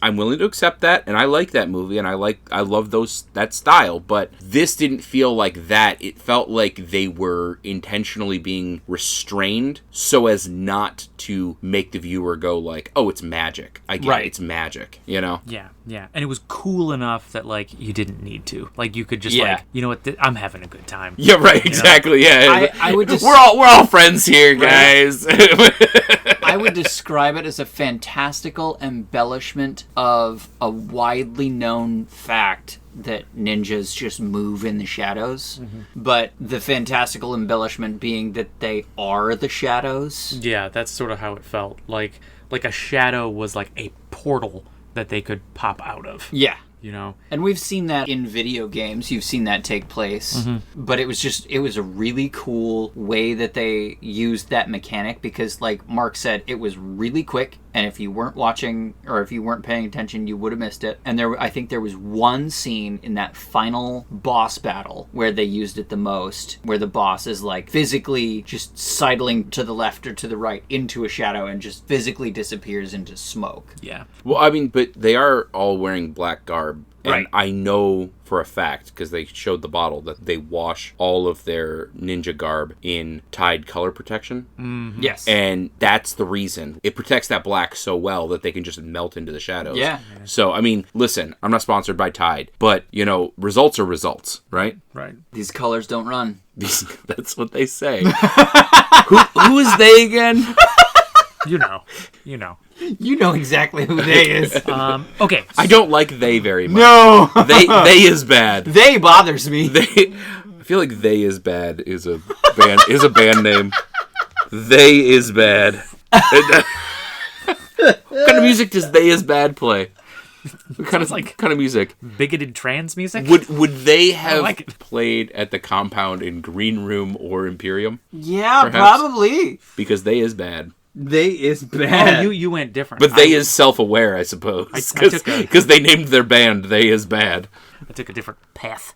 I'm willing to accept that, and I like that movie, and I love that style, but this didn't feel like that. It felt like they were intentionally being restrained so as not to make the viewer go like, oh, it's magic. I get it, it's magic, you know? Yeah. And it was cool enough that, like, you didn't need to. Like, you could just, like, you know what, I'm having a good time. Yeah, right, exactly, yeah. I would just... We're all friends here, guys. I would describe it as a fantastical embellishment of a widely known fact that ninjas just move in the shadows, but the fantastical embellishment being that they are the shadows. Yeah, that's sort of how it felt. Like a shadow was like a portal that they could pop out of. Yeah. You know? And we've seen that in video games. You've seen that take place. But it was a really cool way that they used that mechanic because, like Mark said, it was really quick. And if you weren't watching or if you weren't paying attention, you would have missed it. And I think there was one scene in that final boss battle where they used it the most, where the boss is like physically just sidling to the left or to the right into a shadow and just physically disappears into smoke. Yeah. Well, I mean, but they are all wearing black garb. And Right. I know for a fact, because they showed the bottle, that they wash all of their ninja garb in Tide color protection. Yes. And that's the reason. It protects that black so well that they can just melt into the shadows. Yeah. So, I mean, listen, I'm not sponsored by Tide, but, you know, results are results, right? Right. These colors don't run. That's what they say. Who is they again? You know. You know exactly who they is. Okay. I don't like they very much. No. They is bad. They bothers me. I feel like they is bad is a band name. They is bad. What kind of music does they is bad play? What kind of music? Bigoted trans music? Would they have like it. played at the compound in Green Room or Imperium? Yeah, Perhaps. Probably. Because they is bad. They is bad. Oh, you went different. But they is self-aware, I suppose. Because they named their band They Is Bad. I took a different path.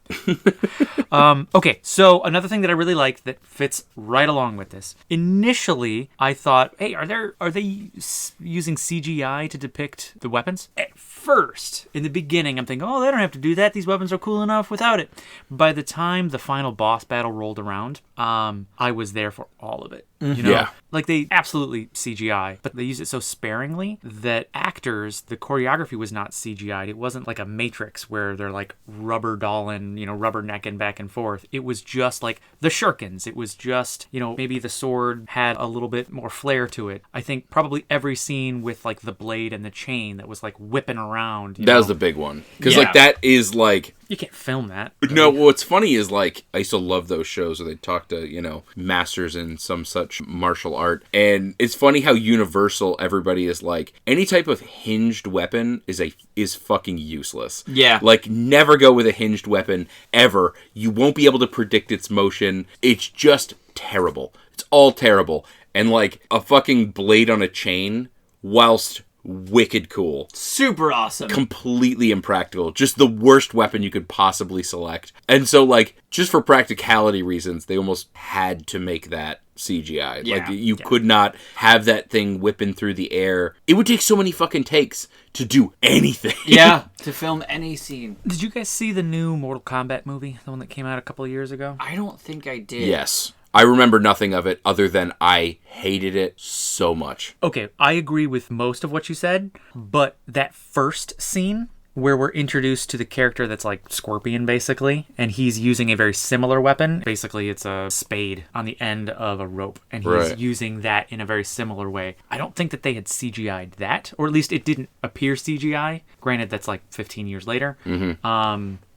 Okay, so another thing that I really liked that fits right along with this. Initially, I thought, hey, are they using CGI to depict the weapons? At first, in the beginning, I'm thinking, oh, they don't have to do that. These weapons are cool enough without it. By the time the final boss battle rolled around, I was there for all of it. You know? Yeah. Like, they absolutely CGI, but they use it so sparingly that actors, the choreography was not CGI'd. It wasn't like a Matrix where they're like rubber dolling, you know, rubber necking back and forth. It was just like the shurikens. It was just, you know, maybe the sword had a little bit more flair to it. I think probably every scene with like the blade and the chain that was like whipping around. That was the big one. Because, Yeah. like, that is, like... You can't film that. No, what's funny is, like, I used to love those shows where they talk to, you know, masters in some such martial art. And it's funny how universal everybody is like, any type of hinged weapon is fucking useless. Yeah. Like, never go with a hinged weapon, ever. You won't be able to predict its motion. It's just terrible. It's all terrible. And, like, a fucking blade on a chain, whilst wicked cool. Super awesome. Completely impractical. Just the worst weapon you could possibly select. And so, like, just for practicality reasons, they almost had to make that CGI. Yeah. Like, you could not have that thing whipping through the air. It would take so many fucking takes to do anything. Yeah, to film any scene. Did you guys see the new Mortal Kombat movie? The one that came out a couple of years ago? I don't think I did. Yes. I remember nothing of it other than I hated it so much. Okay, I agree with most of what you said, but that first scene where we're introduced to the character that's like Scorpion, basically, and he's using a very similar weapon. Basically, it's a spade on the end of a rope, and he's using that in a very similar way. I don't think that they had CGI'd that, or at least it didn't appear CGI. Granted, that's like 15 years later.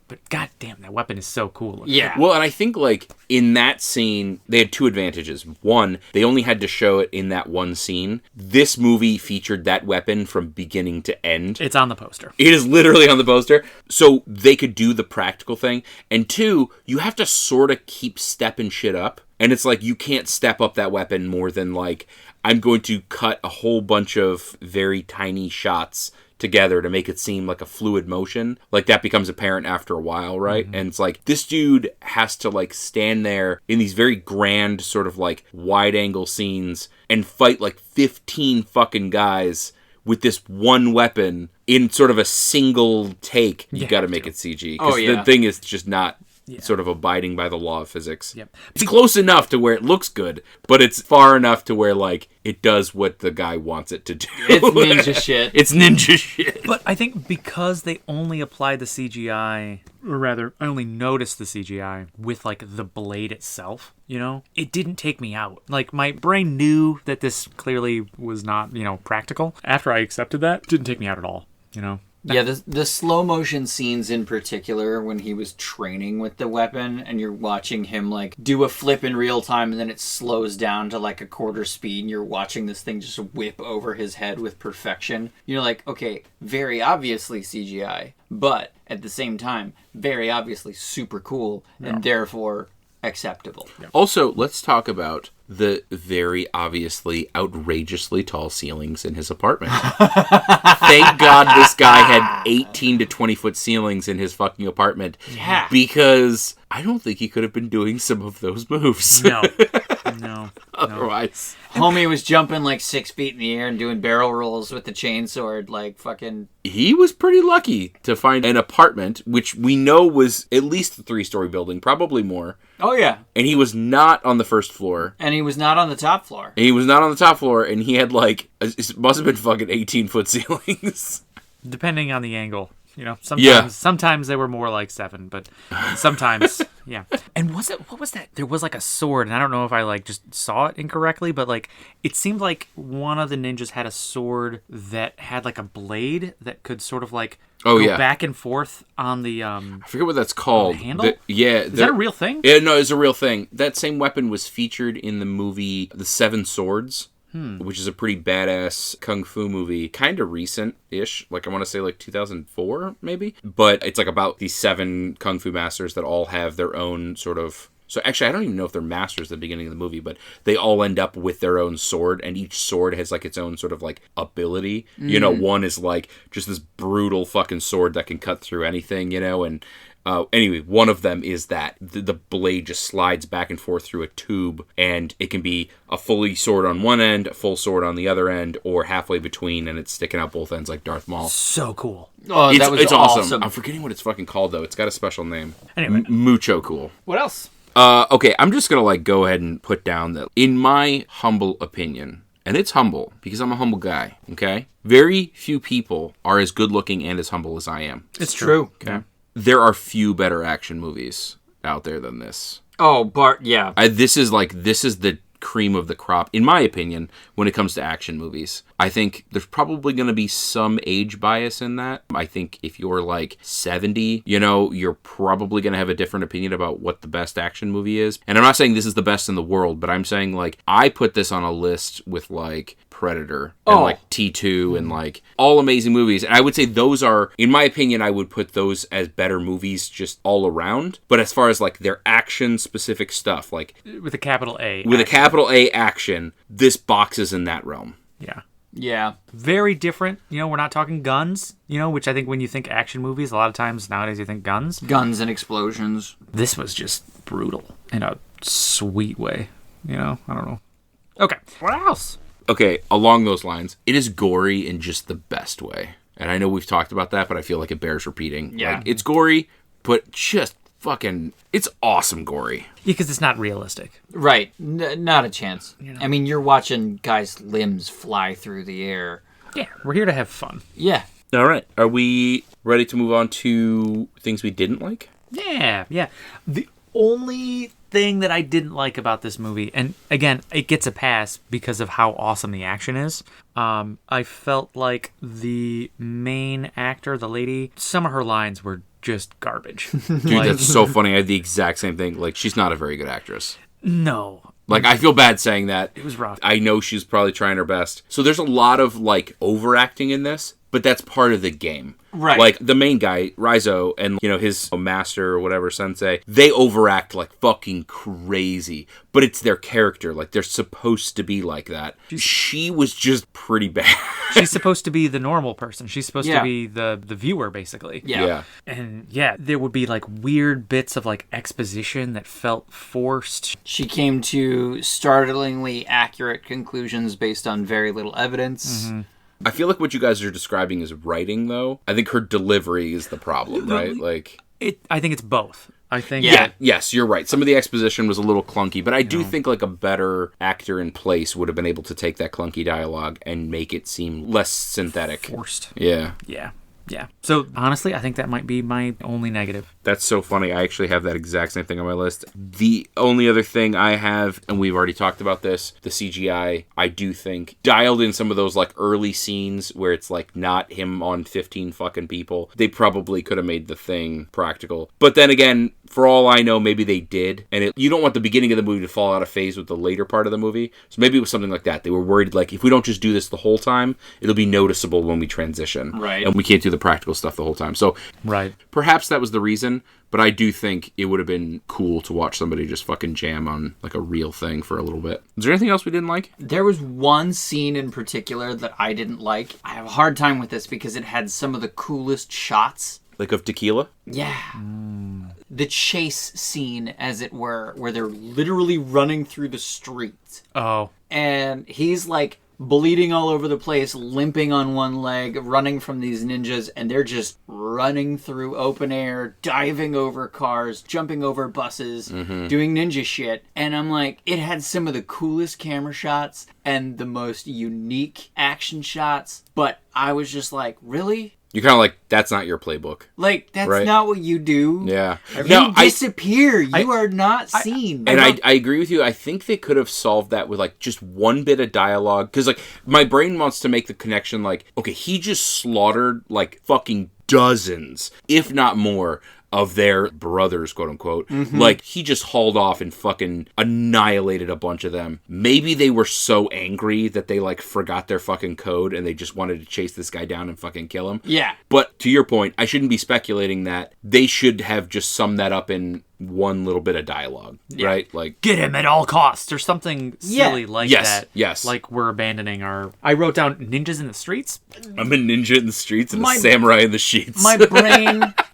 But goddamn, that weapon is so cool. Yeah. Well, and I think, like, in that scene, they had two advantages. One, they only had to show it in that one scene. This movie featured that weapon from beginning to end. It's on the poster. It is literally on the poster. So they could do the practical thing. And two, you have to sort of keep stepping shit up. And it's like, you can't step up that weapon more than, like, I'm going to cut a whole bunch of very tiny shots together to make it seem like a fluid motion. Like, that becomes apparent after a while, right? And it's like, this dude has to, like, stand there in these very grand sort of, like, wide-angle scenes and fight, like, 15 fucking guys with this one weapon in sort of a single take, you Yeah, got to make it CG. Oh, Because yeah. the thing is just not sort of abiding by the law of physics. Yep. It's close enough to where it looks good, but it's far enough to where, like, it does what the guy wants it to do. It's ninja shit. It's ninja shit. But I think because they only applied the CGI, or rather, I only noticed the CGI with, like, the blade itself, you know? It didn't take me out. Like, my brain knew that this clearly was not, you know, practical. After I accepted that, it didn't take me out at all, you know? Yeah, the slow motion scenes in particular when he was training with the weapon and you're watching him like do a flip in real time and then it slows down to like a quarter speed and you're watching this thing just whip over his head with perfection. You're like, okay, very obviously CGI, but at the same time, very obviously super cool and therefore acceptable. Also, let's talk about the very obviously outrageously tall ceilings in his apartment. Thank God this guy had 18 to 20 foot ceilings in his fucking apartment. Yeah. Because I don't think he could have been doing some of those moves. No. Otherwise. Homie was jumping like 6 feet in the air and doing barrel rolls with the chainsword like fucking... He was pretty lucky to find an apartment, which we know was at least a 3-story building, probably more. Oh yeah. And he was not on the first floor. And he was not on the top floor. And he was not on the top floor, and he had like, it must have been fucking 18-foot ceilings. Depending on the angle. You know, Yeah. sometimes they were more like 7, but sometimes, yeah. And what was that? There was like a sword, and I don't know if I like just saw it incorrectly, but like it seemed like one of the ninjas had a sword that had like a blade that could sort of like go back and forth on the I forget what that's called. handle? Is that a real thing? Yeah, no, it's a real thing. That same weapon was featured in the movie The Seven Swords, which is a pretty badass kung fu movie. Kind of recent-ish. Like, I want to say like 2004, maybe? But it's like about these 7 kung fu masters that all have their own sort of... So actually, I don't even know if they're masters at the beginning of the movie, but they all end up with their own sword, and each sword has like its own sort of like ability. You know, one is like just this brutal fucking sword that can cut through anything, you know, and anyway, one of them is that the blade just slides back and forth through a tube, and it can be a fully sword on one end, a full sword on the other end, or halfway between, and it's sticking out both ends like Darth Maul. So cool. Oh, that was it's awesome. I'm forgetting what it's fucking called, though. It's got a special name. Anyway. Mucho cool. What else? Okay, I'm just gonna like go ahead and put down that, in my humble opinion, and it's humble because I'm a humble guy, okay? Very few people are as good looking and as humble as I am. It's true. Okay. There are few better action movies out there than this. Oh, Bart, yeah. This is the cream of the crop, in my opinion, when it comes to action movies. I think there's probably going to be some age bias in that. I think if you're like 70, you know, you're probably going to have a different opinion about what the best action movie is. And I'm not saying this is the best in the world, but I'm saying like I put this on a list with like Predator and like T2 and like all amazing movies. And I would say those are, in my opinion, I would put those as better movies just all around. But as far as like their action specific stuff, like With a capital A. with a capital A action, this boxes in that realm. Yeah. Yeah. Very different. You know, we're not talking guns, you know, which I think when you think action movies, a lot of times nowadays you think guns. Guns and explosions. This was just brutal in a sweet way. You know, I don't know. Okay. What else? Okay, along those lines, it is gory in just the best way. And I know we've talked about that, but I feel like it bears repeating. Yeah. Like, it's gory, but just fucking, it's awesome gory. Yeah, because it's not realistic. Right. Not a chance. I mean, you're watching guys' limbs fly through the air. Yeah, we're here to have fun. Yeah. All right. Are we ready to move on to things we didn't like? Yeah. The only thing that I didn't like about this movie, and again, it gets a pass because of how awesome the action is. I felt like the main actor, the lady, some of her lines were just garbage. Dude, that's so funny. I had the exact same thing. Like, she's not a very good actress. No. Like, I feel bad saying that. It was rough. I know she's probably trying her best. So there's a lot of, like, overacting in this, but that's part of the game. Right. Like, the main guy, Rizzo, and, you know, his master or whatever, sensei, they overact like fucking crazy. But it's their character. Like, they're supposed to be like that. She was just pretty bad. She's supposed to be the normal person. She's supposed to be the viewer, basically. Yeah. And yeah, there would be like weird bits of like exposition that felt forced. She came to startlingly accurate conclusions based on very little evidence. I feel like what you guys are describing is writing, though. I think her delivery is the problem, right? Like, I think it's both. I think yes, you're right. Some of the exposition was a little clunky, but I do think like a better actor in place would have been able to take that clunky dialogue and make it seem less synthetic. Forced. Yeah. Yeah. So honestly, I think that might be my only negative. That's so funny. I actually have that exact same thing on my list. The only other thing I have, and we've already talked about this, the CGI, I do think dialed in some of those like early scenes where it's like not him on 15 fucking people. They probably could have made the thing practical. But then again, for all I know, maybe they did. And you don't want the beginning of the movie to fall out of phase with the later part of the movie. So maybe it was something like that. They were worried like if we don't just do this the whole time, it'll be noticeable when we transition. Right. And we can't do the practical stuff the whole time. So perhaps that was the reason. But I do think it would have been cool to watch somebody just fucking jam on like a real thing for a little bit. Is there anything else we didn't like? There was one scene in particular that I didn't like. I have a hard time with this because it had some of the coolest shots. Like of tequila? Yeah. The chase scene, as it were, where they're literally running through the streets. Oh. And he's like bleeding all over the place, limping on one leg, running from these ninjas, and they're just running through open air, diving over cars, jumping over buses, doing ninja shit. And I'm like, it had some of the coolest camera shots and the most unique action shots, but I was just like, really? You're kind of like, that's not your playbook. Like, that's not what you do. Yeah. You disappear. You are not seen. And I agree with you. I think they could have solved that with, like, just one bit of dialogue. Because, like, my brain wants to make the connection, like, okay, he just slaughtered, like, fucking dozens, if not more, of their brothers, quote unquote. Like, he just hauled off and fucking annihilated a bunch of them. Maybe they were so angry that they, like, forgot their fucking code and they just wanted to chase this guy down and fucking kill him. Yeah. But to your point, I shouldn't be speculating that. They should have just summed that up in one little bit of dialogue, right? Like, get him at all costs or something silly like that. Yes. Like we're abandoning our... I wrote down ninjas in the streets. I'm a ninja in the streets and a samurai in the sheets.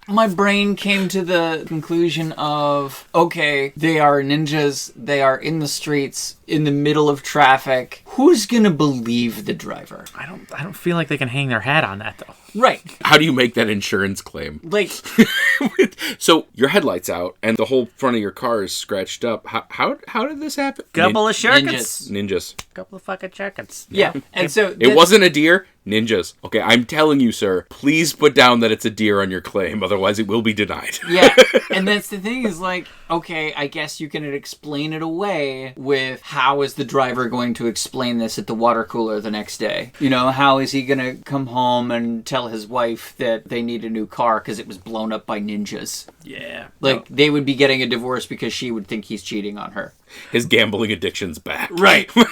My brain came to the conclusion of, okay, they are ninjas, they are in the streets, in the middle of traffic. Who's gonna believe the driver? I don't feel like they can hang their hat on that though. Right. How do you make that insurance claim? Like, so your headlight's out and the whole front of your car is scratched up. How did this happen? Couple of shirkets. Ninjas. Couple of fucking shirkets. Yeah. And so it wasn't a deer. Ninjas. Okay, I'm telling you, sir, please put down that it's a deer on your claim, otherwise it will be denied. Yeah, and that's the thing is like, okay, I guess you can explain it away with how is the driver going to explain this at the water cooler the next day? You know, how is he going to come home and tell his wife that they need a new car because it was blown up by ninjas? Yeah. Like, they would be getting a divorce because she would think he's cheating on her. His gambling addiction's back. Right. But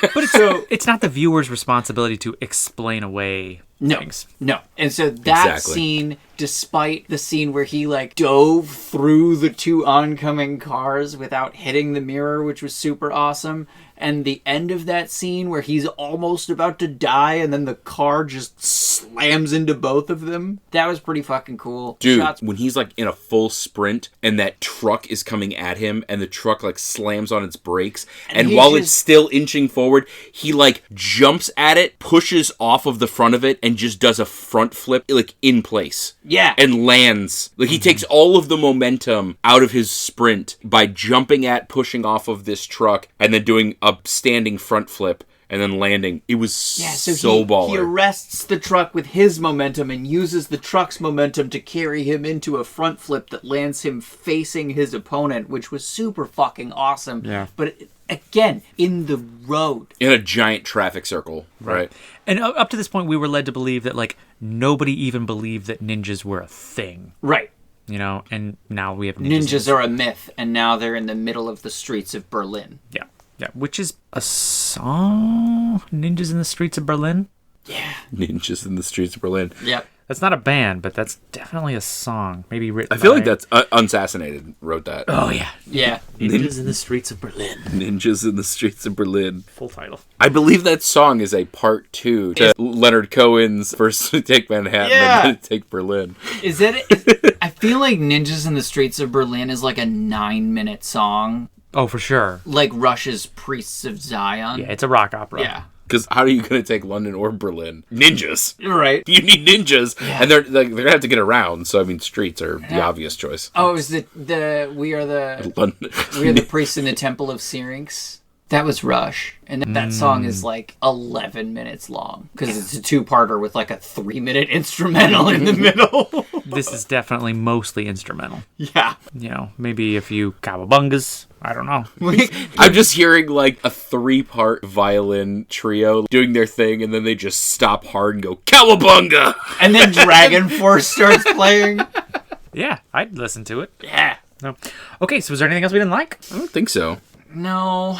it's not the viewer's responsibility to explain away things. No. And so that scene, despite the scene where he like dove through the two oncoming cars without hitting the mirror, which was super awesome, and the end of that scene where he's almost about to die and then the car just slams into both of them, that was pretty fucking cool. Dude, when he's like in a full sprint and that truck is coming at him and the truck like slams on its brakes and while it's still inching forward, he like jumps at it, pushes off of the front of it and just does a front flip like in place. Yeah. And lands. Like he takes all of the momentum out of his sprint by jumping at, pushing off of this truck and then doing a standing front flip and then landing. It was so baller. He arrests the truck with his momentum and uses the truck's momentum to carry him into a front flip that lands him facing his opponent, which was super fucking awesome. Yeah. But again, in the road. In a giant traffic circle. Right. And up to this point, we were led to believe that, like, nobody even believed that ninjas were a thing. Right. You know, and now we have ninjas are a myth, and now they're in the middle of the streets of Berlin. Yeah. Yeah, which is a song? Ninjas in the Streets of Berlin? Yeah. Ninjas in the Streets of Berlin. Yep. That's not a band, but that's definitely a song. Maybe written I feel like that's Unassassinated wrote that. Oh, yeah. Yeah. Ninjas in the Streets of Berlin. Ninjas in the Streets of Berlin. Full title. I believe that song is a part 2 to Leonard Cohen's First Take Manhattan and then Take Berlin. I feel like Ninjas in the Streets of Berlin is like a 9-minute song. Oh, for sure. Like Rush's Priests of Zion. Yeah, it's a rock opera. Yeah. Because how are you going to take London or Berlin? Ninjas. Right. You need ninjas. Yeah. And they're going to have to get around. So, I mean, streets are the obvious choice. Oh, is we are the priests in the Temple of Syrinx? That was Rush. And that song is like 11 minutes long. Because it's a two-parter with like a 3-minute instrumental in the middle. This is definitely mostly instrumental. Yeah. You know, maybe a few cowabungas. I don't know. I'm just hearing like a 3-part violin trio doing their thing, and then they just stop hard and go, Cowabunga! And then Dragon Force starts playing. Yeah, I'd listen to it. Yeah. No. Okay, so was there anything else we didn't like? I don't think so. No.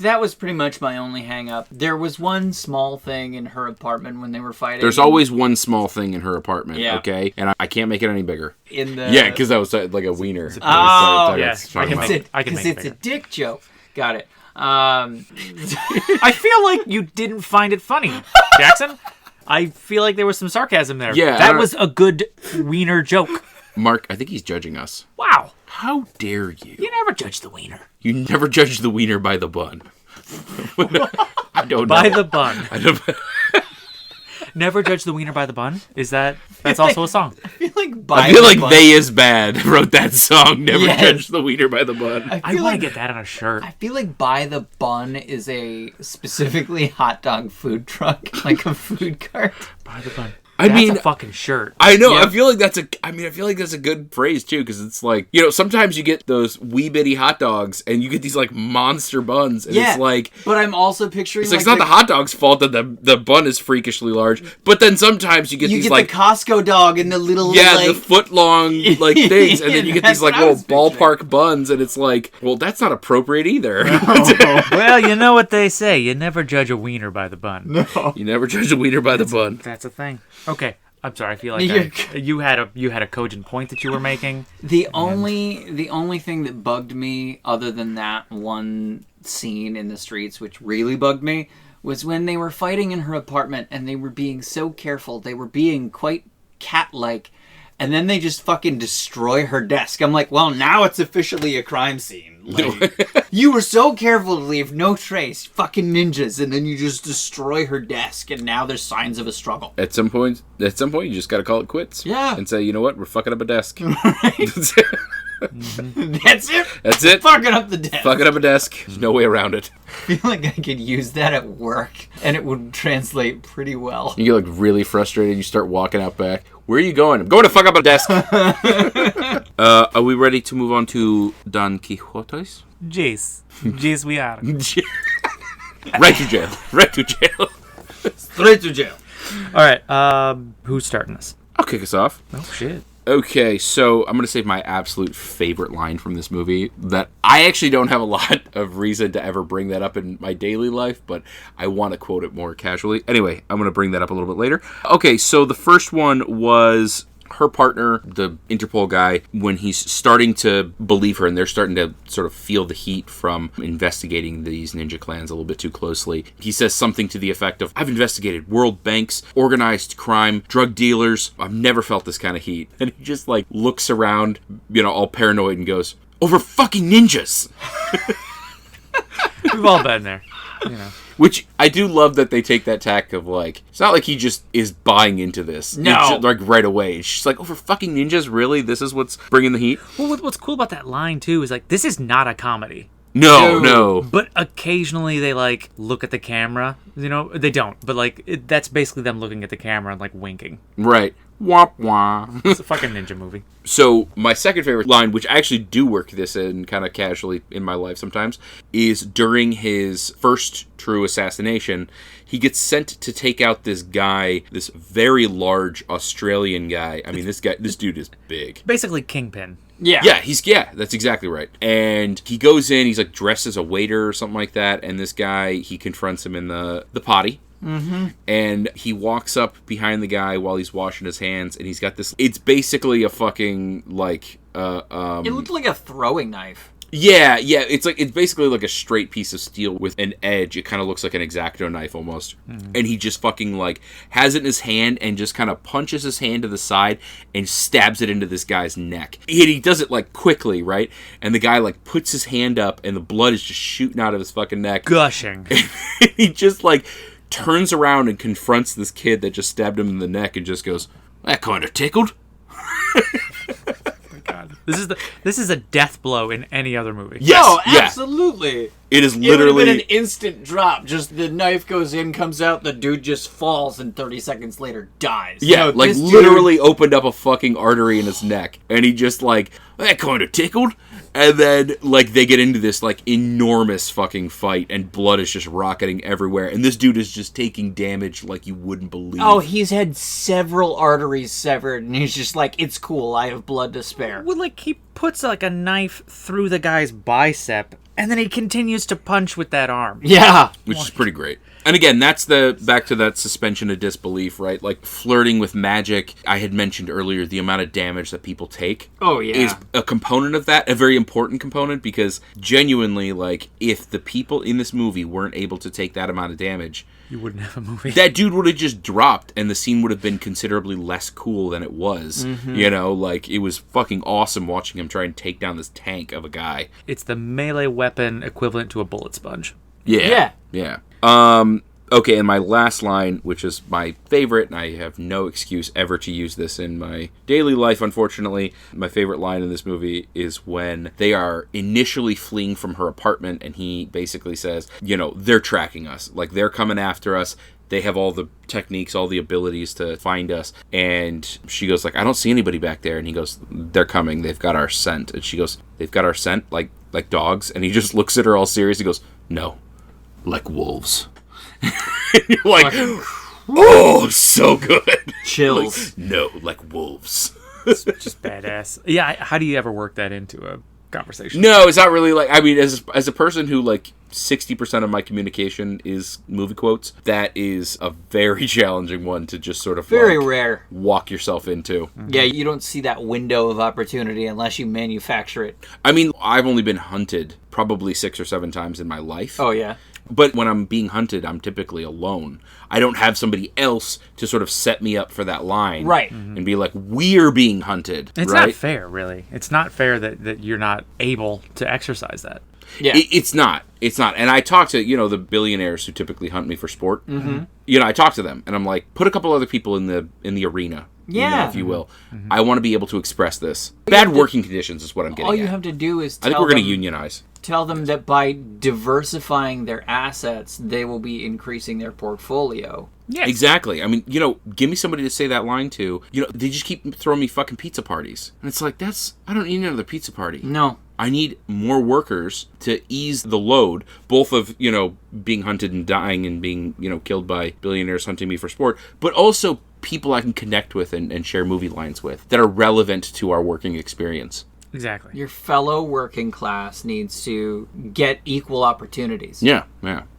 That was pretty much my only hang-up. There was one small thing in her apartment when they were fighting. There's always one small thing in her apartment, Yeah. okay? And I can't make it any bigger. Yeah, because that was like a wiener. Oh, yeah. I can make it Because it's a dick joke. Got it. I feel like you didn't find it funny, Jackson. I feel like there was some sarcasm there. Yeah, that was a good wiener joke. Mark, I think he's judging us. Wow. How dare you? You never judge the wiener. You never judge the wiener by the bun. I don't know. By the bun. I don't Never judge the wiener by the bun? That's also a song. I feel like They Is Bad wrote that song, Never Judge the Wiener by the Bun. I want to get that on a shirt. I feel like By the Bun is a specifically hot dog food truck, like a food cart. By the bun. That's a fucking shirt. I know. Yep. I feel like that's a good phrase too, because it's like, you know, sometimes you get those wee bitty hot dogs, and you get these like monster buns, and it's like. But I'm also picturing. It's not the hot dog's fault that the bun is freakishly large, but then sometimes you get these like the Costco dog and the little the foot long like things, and then you get these like little ballpark buns, and it's like, well, that's not appropriate either. Well, you know what they say: you never judge a wiener by the bun. No, you never judge a wiener by the bun. That's a thing. Okay, I'm sorry. I feel like you had a cogent point that you were making. The only thing that bugged me, other than that one scene in the streets, which really bugged me, was when they were fighting in her apartment and they were being so careful. They were being quite cat-like, and then they just fucking destroy her desk. I'm like, well, now it's officially a crime scene. Like, you were so careful to leave no trace, fucking ninjas, and then you just destroy her desk, and now there's signs of a struggle. At some point, you just got to call it quits. Yeah. And say, you know what, we're fucking up a desk. Right. That's it. That's it. Fucking up the desk. Fucking up a desk. There's no way around it. I feel like I could use that at work, and it would translate pretty well. You get like really frustrated. You start walking out back. Where are you going? I'm going to fuck up a desk. Are we ready to move on to Don Quixotes? Yes. Yes, we are. Right to jail. Right to jail. Straight to jail. All right. Who's starting this? I'll kick us off. Oh, shit. Okay, so I'm going to save my absolute favorite line from this movie that I actually don't have a lot of reason to ever bring that up in my daily life, but I want to quote it more casually. Anyway, I'm going to bring that up a little bit later. Okay, so the first one was her partner, the Interpol guy, when he's starting to believe her and they're starting to sort of feel the heat from investigating these ninja clans a little bit too closely. He says something to the effect of, I've investigated world banks, organized crime, drug dealers. I've never felt this kind of heat. And he just like looks around, you know, all paranoid and goes, over fucking ninjas. We've all been there, you know. Which, I do love that they take that tack of, like, it's not like he just is buying into this. No. Just, like, right away. It's just like, over fucking ninjas? Really? This is what's bringing the heat? Well, what's cool about that line, too, is, like, this is not a comedy. No. But occasionally they, like, look at the camera. You know, they don't. But, like, that's basically them looking at the camera and, like, winking. Right. Womp womp. It's a fucking ninja movie. So, my second favorite line, which I actually do work this in kind of casually in my life sometimes, is during his first true assassination, he gets sent to take out this guy, this very large Australian guy. I mean, this dude is big. Basically Kingpin. Yeah. Yeah, that's exactly right. And he goes in, he's like dressed as a waiter or something like that, and this guy, he confronts him in the potty. Mm-hmm. And he walks up behind the guy while he's washing his hands, and he's got this, it's basically a fucking, like, it looked like a throwing knife. Yeah, it's basically like a straight piece of steel with an edge. It kind of looks like an X-Acto knife almost. Mm-hmm. And he just fucking like has it in his hand and just kind of punches his hand to the side and stabs it into this guy's neck. And he does it like quickly, right? And the guy like puts his hand up and the blood is just shooting out of his fucking neck. Gushing. He just like turns around and confronts this kid that just stabbed him in the neck and just goes, "That kind of tickled." God. This is a death blow in any other movie. Yes, No, yeah. absolutely. It is It would have literally been an instant drop. Just the knife goes in, comes out, the dude just falls, and 30 seconds later dies. yeah, No, like this dude- literally opened up a fucking artery in his neck, and he just like, "That kind of tickled." And then, like, they get into this, like, enormous fucking fight, and blood is just rocketing everywhere. And this dude is just taking damage like you wouldn't believe. Oh, he's had several arteries severed, and he's just like, "It's cool, I have blood to spare." Well, like, he puts, like, a knife through the guy's bicep, and then he continues to punch with that arm. Yeah. Which is pretty great. And again, that's back to that suspension of disbelief, right? Like, flirting with magic. I had mentioned earlier the amount of damage that people take. Oh, yeah. Is a component of that, a very important component, because genuinely, like, if the people in this movie weren't able to take that amount of damage, You wouldn't have a movie. that dude would have just dropped, and the scene would have been considerably less cool than it was. You know, like, it was fucking awesome watching him try and take down this tank of a guy. It's the melee weapon equivalent to a bullet sponge. Yeah. Okay, and my last line, which is my favorite, and I have no excuse ever to use this in my daily life, unfortunately. My favorite line in this movie is when they are initially fleeing from her apartment, and he basically says, you know, they're tracking us. Like, they're coming after us. They have all the techniques, all the abilities to find us. And she goes, like, I don't see anybody back there. And he goes, they're coming. They've got our scent. And she goes, they've got our scent? Like dogs? And he just looks at her all serious. He goes, no, like wolves. And you're like, oh, so good. Chills. Like, no, like wolves. Just badass. Yeah, how do you ever work that into a conversation? No, it's not really like, I mean, as a person who, like, 60% of my communication is movie quotes, that is a very challenging one to just sort of Very like, rare. walk yourself into. Yeah, you don't see that window of opportunity unless you manufacture it. I mean, I've only been hunted probably 6 or 7 times in my life. Oh, yeah. But when I'm being hunted, I'm typically alone. I don't have somebody else to sort of set me up for that line. Right. And be like, we're being hunted. It's right? not fair, really. It's not fair that you're not able to exercise that. Yeah. It's not. It's not. And I talk to, the billionaires who typically hunt me for sport. Mm-hmm. I talk to them, and I'm like, put a couple other people in the arena. Yeah. If you will. Mm-hmm. I want to be able to express this. Bad working conditions is what I'm getting All you at. have to do is I think we're going to unionize. Tell them that by diversifying their assets, they will be increasing their portfolio. Yeah. Exactly. I mean, give me somebody to say that line to. They just keep throwing me fucking pizza parties. And it's like, I don't need another pizza party. No. I need more workers to ease the load, both of, being hunted and dying and being, killed by billionaires hunting me for sport, but also people I can connect with and share movie lines with that are relevant to our working experience. Exactly. Your fellow working class needs to get equal opportunities. Yeah.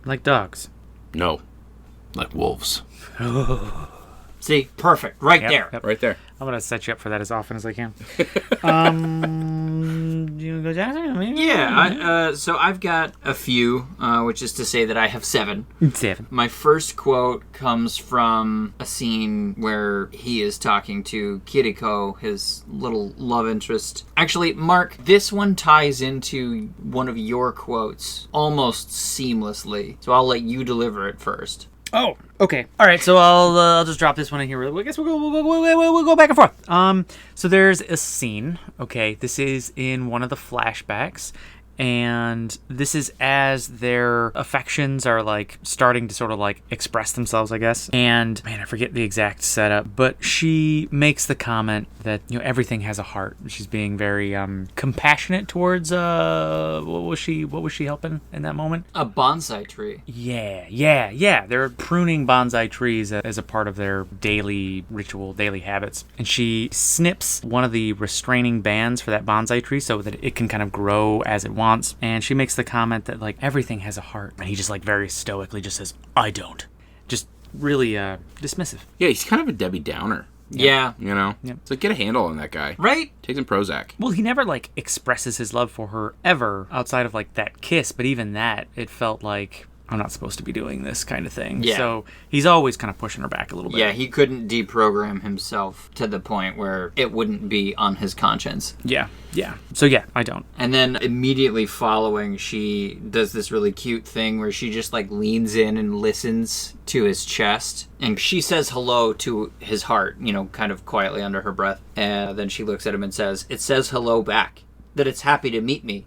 Like dogs. No. Like wolves. See? Perfect. Right Yep, there. yep. Right there. I'm going to set you up for that as often as I can. You go, Jackson? Yeah. So I've got a few, which is to say that I have 7. 7. My first quote comes from a scene where he is talking to Kiriko, his little love interest. Actually, Mark, this one ties into one of your quotes almost seamlessly, so I'll let you deliver it first. Oh, okay. All right, so I'll just drop this one in here. I guess we'll go back and forth. So there's a scene. Okay, this is in one of the flashbacks, and this is as their affections are like starting to sort of like express themselves, I guess. And man, I forget the exact setup, but she makes the comment that everything has a heart. She's being very compassionate towards what was she helping in that moment? A bonsai tree. Yeah. They're pruning bonsai trees as a part of their daily ritual, daily habits. And she snips one of the restraining bands for that bonsai tree so that it can kind of grow as it wants. And she makes the comment that, like, everything has a heart. And he just, like, very stoically just says, I don't. Just really dismissive. Yeah, he's kind of a Debbie Downer. Yeah. Yep. It's like, get a handle on that guy. Right? Take some Prozac. Well, he never, like, expresses his love for her ever outside of, like, that kiss. But even that, it felt like I'm not supposed to be doing this kind of thing. Yeah. So he's always kind of pushing her back a little bit. Yeah, he couldn't deprogram himself to the point where it wouldn't be on his conscience. Yeah. So yeah, I don't. And then immediately following, she does this really cute thing where she just like leans in and listens to his chest. And she says hello to his heart, kind of quietly under her breath. And then she looks at him and says, "It says hello back, that it's happy to meet me,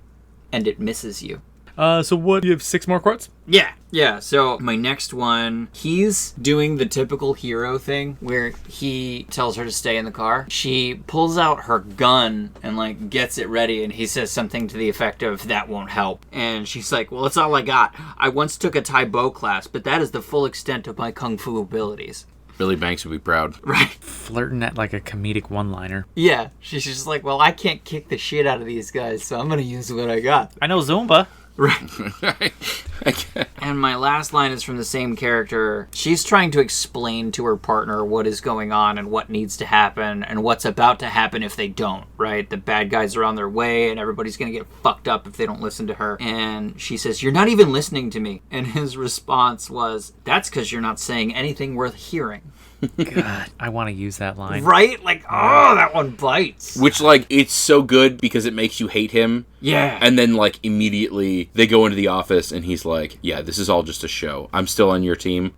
and it misses you." So what? You have 6 more quotes? Yeah. So my next one, he's doing the typical hero thing where he tells her to stay in the car. She pulls out her gun and like gets it ready, and he says something to the effect of, "That won't help." And she's like, "Well, that's all I got. I once took a Tai Bo class, but that is the full extent of my kung fu abilities." Billy Banks would be proud. Right. Flirting at like a comedic one-liner. Yeah. She's just like, "Well, I can't kick the shit out of these guys, so I'm going to use what I got." I know Zumba. Right. And my last line is from the same character. She's trying to explain to her partner what is going on and what needs to happen and what's about to happen if they don't, right? The bad guys are on their way and everybody's going to get fucked up if they don't listen to her. And she says, "You're not even listening to me." And his response was, "That's because you're not saying anything worth hearing." God, I want to use that line. Right? Like, oh, that one bites. Which, like, it's so good because it makes you hate him. Yeah. And then, like, immediately they go into the office and he's like, "Yeah, this is all just a show. I'm still on your team.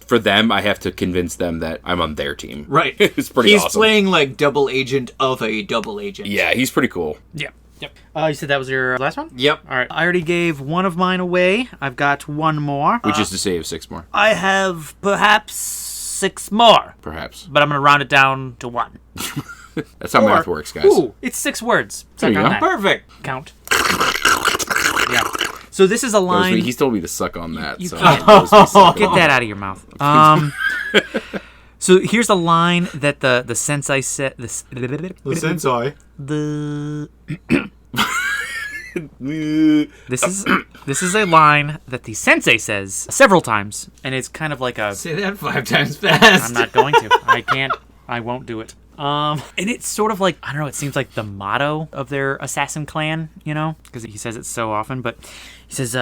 For them, I have to convince them that I'm on their team." Right. It's pretty awesome. He's playing, like, double agent of a double agent. Yeah, he's pretty cool. Yeah. Yep. You said that was your last one? Yep. All right. I already gave one of mine away. I've got one more. Which is to say, 6 more. I have perhaps 6 more. Perhaps. But I'm going to round it down to 1. That's how math works, guys. Ooh, it's 6 words. There you Suck on go. that. Perfect. Count. Yeah. So this is a line. He told me to suck on that. You so can't. that was me sucking Get on that out of your mouth. So here's a line that the sensei said. Sensei. This is a line that the sensei says several times, and it's kind of like a. Say that 5 times fast. I'm not going to. I can't. I won't do it. And it's sort of like, I don't know, it seems like the motto of their assassin clan, because he says it so often, but he says,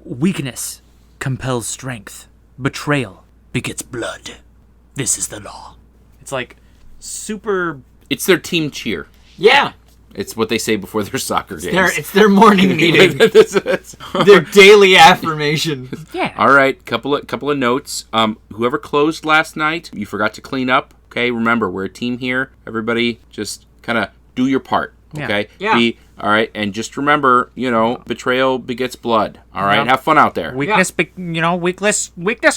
"Weakness compels strength. Betrayal begets blood. This is the law." It's like super. It's their team cheer. Yeah. It's what they say before their soccer games. It's their morning meeting. Their daily affirmation. Yeah. All right, couple of notes. Whoever closed last night, you forgot to clean up. Okay, remember, we're a team here. Everybody just kind of do your part. Okay? Yeah. All right, and just remember, betrayal begets blood. All right, Yeah. Have fun out there. Weakness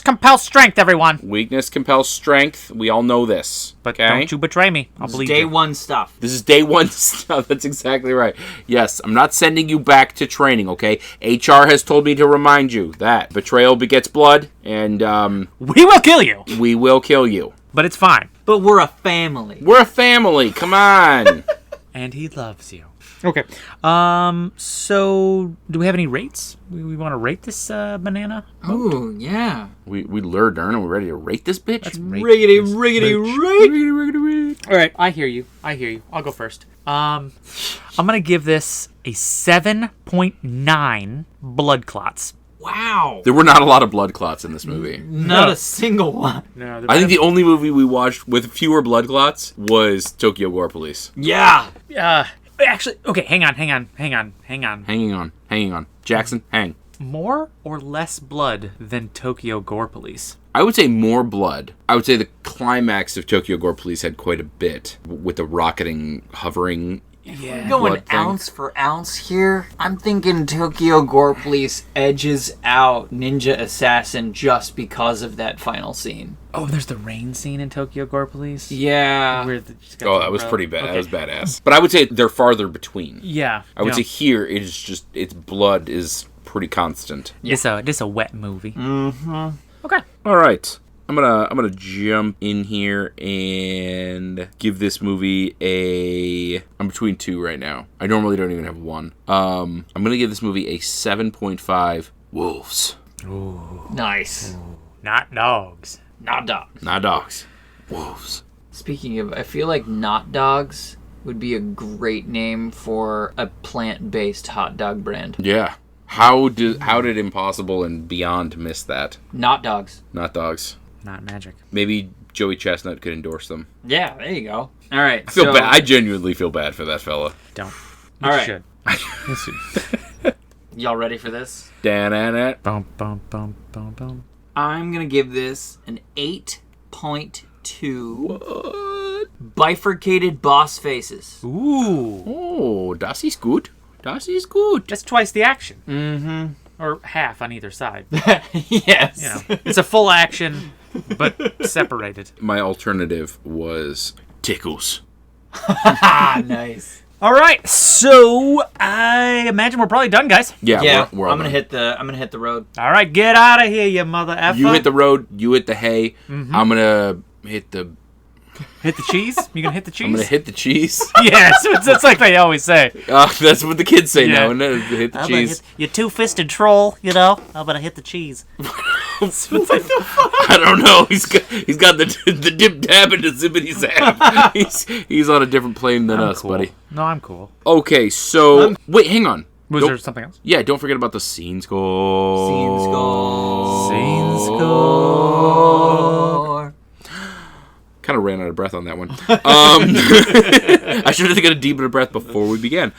compels strength, everyone. Weakness compels strength. We all know this. But okay? don't you betray me. I'll believe Day you. 1 stuff. This is day 1 stuff. That's exactly right. Yes, I'm not sending you back to training, okay? HR has told me to remind you that betrayal begets blood, and We will kill you. we will kill you. But it's fine. But we're a family. We're a family. Come on. And he loves you. Okay. So do we have any rates? We want to rate this banana? Ooh, yeah. we lured Ern and we're ready to rate this bitch. Riggedy, riggedy. All right, I hear you. I'll go first. I'm gonna give this a 7.9 blood clots. Wow. There were not a lot of blood clots in this movie. Not a single one. No, I think the only movie we watched with fewer blood clots was Tokyo Gore Police. Yeah. Actually, okay, hang on. Hanging on. Jackson, hang. More or less blood than Tokyo Gore Police? I would say more blood. I would say the climax of Tokyo Gore Police had quite a bit with the rocketing, hovering. Yeah. Going blood thing. ounce for ounce here. I'm thinking Tokyo Gore Police edges out Ninja Assassin just because of that final scene. Oh, there's the rain scene in Tokyo Gore Police? Yeah. Where she's got Oh, the that was umbrella. pretty bad. Okay. That was badass. But I would say they're farther between. Yeah. I would say here it is just its blood is pretty constant. This a wet movie. Mm-hmm. Okay. All right. I'm gonna jump in here and give this movie I'm between 2 right now. I normally don't even have 1. I'm gonna give this movie a 7.5 wolves. Nice. Not dogs. Not dogs. Not dogs. Wolves. Speaking of, I feel like Not Dogs would be a great name for a plant-based hot dog brand. Yeah. How did Impossible and Beyond miss that? Not dogs. Not dogs. Not magic. Maybe Joey Chestnut could endorse them. Yeah, there you go. All right. I feel bad. I genuinely feel bad for that fella. Don't. All right. Should. Y'all ready for this? Dan-an-at. Bum, bum, bum, bum, bum. I'm going to give this an 8.2. What? Bifurcated boss faces. Ooh. Oh, das ist gut. Das ist gut. That's twice the action. Mm-hmm. Or half on either side. Yes. You know, it's a full action, but separated. My alternative was tickles. Ah, nice. All right, so I imagine we're probably done, guys. Yeah, we're all I'm gonna done. hit the road. All right, get out of here, you mother effer. You hit the road. You hit the hay. I'm gonna hit the. Hit the cheese. You gonna hit the cheese? I'm gonna hit the cheese. Yes, it's like they always say. That's what the kids say Yeah. now. And then hit the cheese. You two-fisted troll, you know. I'm gonna hit the cheese. I don't know. He's got the dip dab and the zippity zap. he's on a different plane than us, Cool. buddy. No, I'm cool. Okay, so wait, hang on. Was Don't- there something else? Yeah, don't forget about the scene score. Scene score. Scene score. Kind of ran out of breath on that one. I should have taken a deep breath before we began.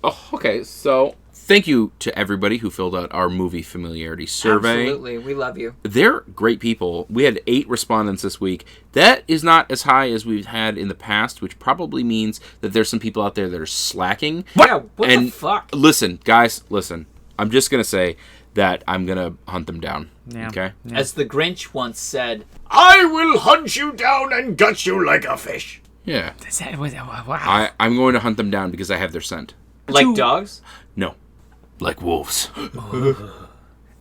Oh, okay, so thank you to everybody who filled out our movie familiarity survey. Absolutely, we love you. They're great people. We had 8 respondents this week. That is not as high as we've had in the past, which probably means that there's some people out there that are slacking. Yeah, what And the fuck? Listen, guys, listen. I'm just going to say that I'm going to hunt them down. Yeah. Okay? Yeah. As the Grinch once said, I will hunt you down and gut you like a fish. Yeah. Wow. I'm going to hunt them down because I have their scent. Like dogs? No. Like wolves.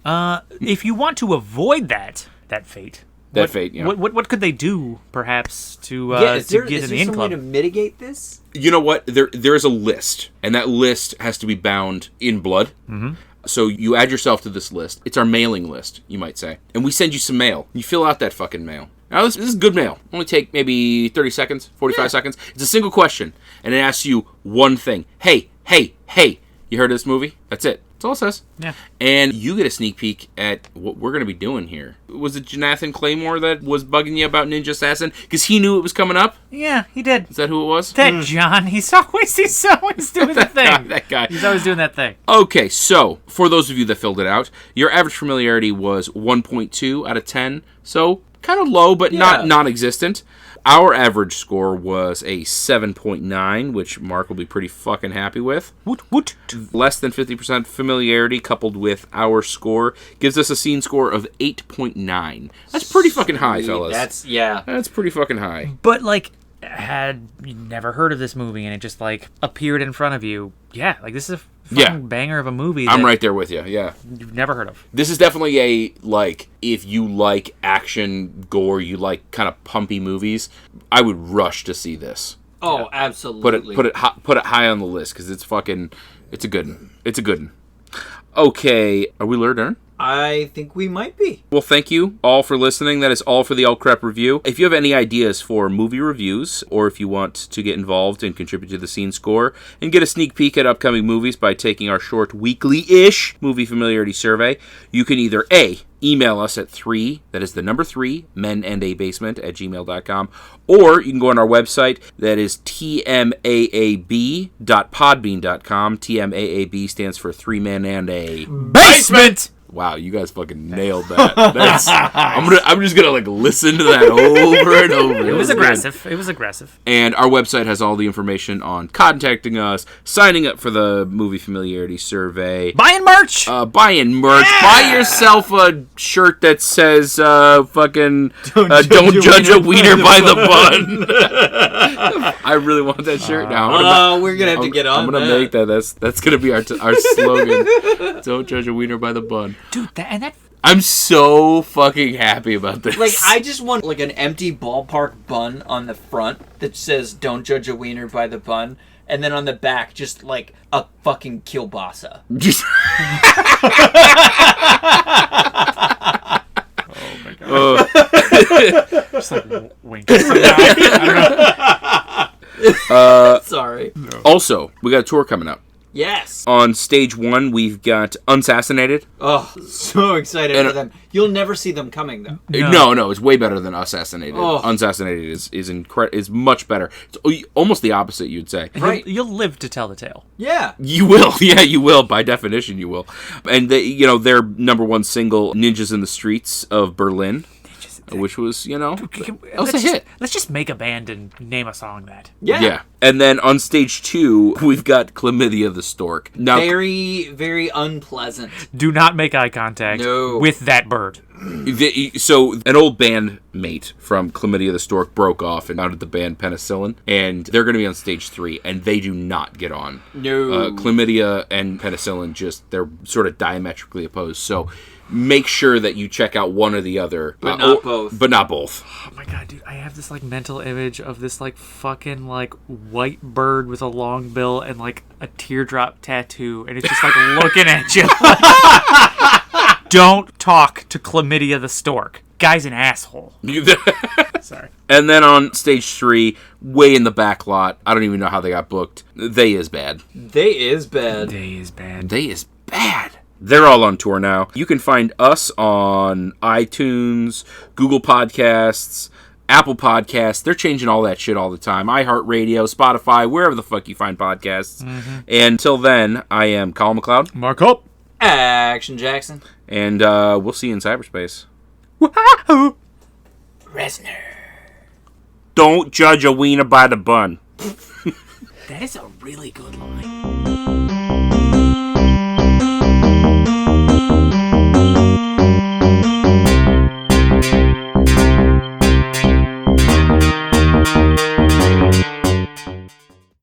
If you want to avoid that fate, Fate, yeah. what could they do, perhaps, to Is there get in the some in way club? to mitigate this? You know what? There is a list, and that list has to be bound in blood. Mm-hmm. So you add yourself to this list. It's our mailing list, you might say. And we send you some mail. You fill out that fucking mail. Now, this is good mail. Only take maybe 30 seconds, 45 seconds. It's a single question, and it asks you one thing. Hey, you heard of this movie? That's it. That's all it says. Yeah. And you get a sneak peek at what we're going to be doing here. Was it Jonathan Claymore that was bugging you about Ninja Assassin? Because he knew it was coming up? Yeah, he did. Is that who it was? That John, he's always doing the thing. That guy. He's always doing that thing. Okay, so for those of you that filled it out, your average familiarity was 1.2 out of 10. So kind of low, but not non-existent. Our average score was a 7.9, which Mark will be pretty fucking happy with. Woot. Less than 50% familiarity coupled with our score gives us a scene score of 8.9. That's pretty fucking high, fellas. That's pretty fucking high. But, like, had you never heard of this movie and it just, like, appeared in front of you, yeah, like, this is a fucking banger of a movie that I'm right there with you, yeah. you've never heard of. This is definitely a, like, if you like action, gore, you like kind of pumpy movies, I would rush to see this. Oh, absolutely. Put it high on the list, because it's a good one. It's a good one. Okay, are we done? I think we might be. Well, thank you all for listening. That is all for the All Crap Review. If you have any ideas for movie reviews, or if you want to get involved and contribute to the scene score, and get a sneak peek at upcoming movies by taking our short weekly-ish movie familiarity survey, you can either A, email us at 3, that is the number 3, menandabasement@gmail.com, or you can go on our website, that is tmaab.podbean.com. TMAAB stands for 3 Men and a Basement! Wow, you guys fucking nailed that. I'm just gonna like listen to that over and over. It was aggressive. And our website has all the information on contacting us, signing up for the movie familiarity survey, Buying merch! buying merch, buy yourself a shirt that says fucking don't judge a wiener by the bun. I really want that shirt now. We're gonna have to get on. I'm gonna make that. That's gonna be our slogan. Don't judge a wiener by the bun. Dude, that I'm so fucking happy about this. Like, I just want like an empty ballpark bun on the front that says "Don't judge a wiener by the bun," and then on the back just like a fucking kielbasa. Just oh my god. Just like wink. I don't know. Sorry. Also, we got a tour coming up. Yes. On stage 1, we've got Unassassinated. Oh, so excited for them. You'll never see them coming, though. No, it's way better than Assassinated. Oh. Unassassinated is much better. It's almost the opposite, you'd say. Right. You'll live to tell the tale. Yeah. You will. Yeah, you will. By definition, you will. And, their number 1 single, Ninjas in the Streets of Berlin, which was, that was a hit. Let's just make a band and name a song that. Yeah. And then on stage 2, we've got Chlamydia the Stork. Now, Very, very unpleasant. Do not make eye contact with that bird. So an old bandmate from Chlamydia the Stork broke off and founded the band Penicillin, and they're going to be on stage 3, and they do not get on. No. Chlamydia and Penicillin they're sort of diametrically opposed. So make sure that you check out one or the other, But not both. But not both. Oh my god, dude! I have this mental image of this fucking white bird with a long bill and a teardrop tattoo, and it's just looking at you. Don't talk to Chlamydia the Stork. Guy's an asshole. Sorry. And then on stage 3, way in the back lot, I don't even know how they got booked. They Is Bad. They Is Bad. They Is Bad. They Is Bad. They're all on tour now. You can find us on iTunes, Google Podcasts, Apple Podcasts. They're changing all that shit all the time. iHeartRadio, Spotify, wherever the fuck you find podcasts. Mm-hmm. And until then, I am Colin McLeod. Mark Hope. Action Jackson. And we'll see you in cyberspace. Wahoo! Resner. Don't judge a wiener by the bun. That is a really good line.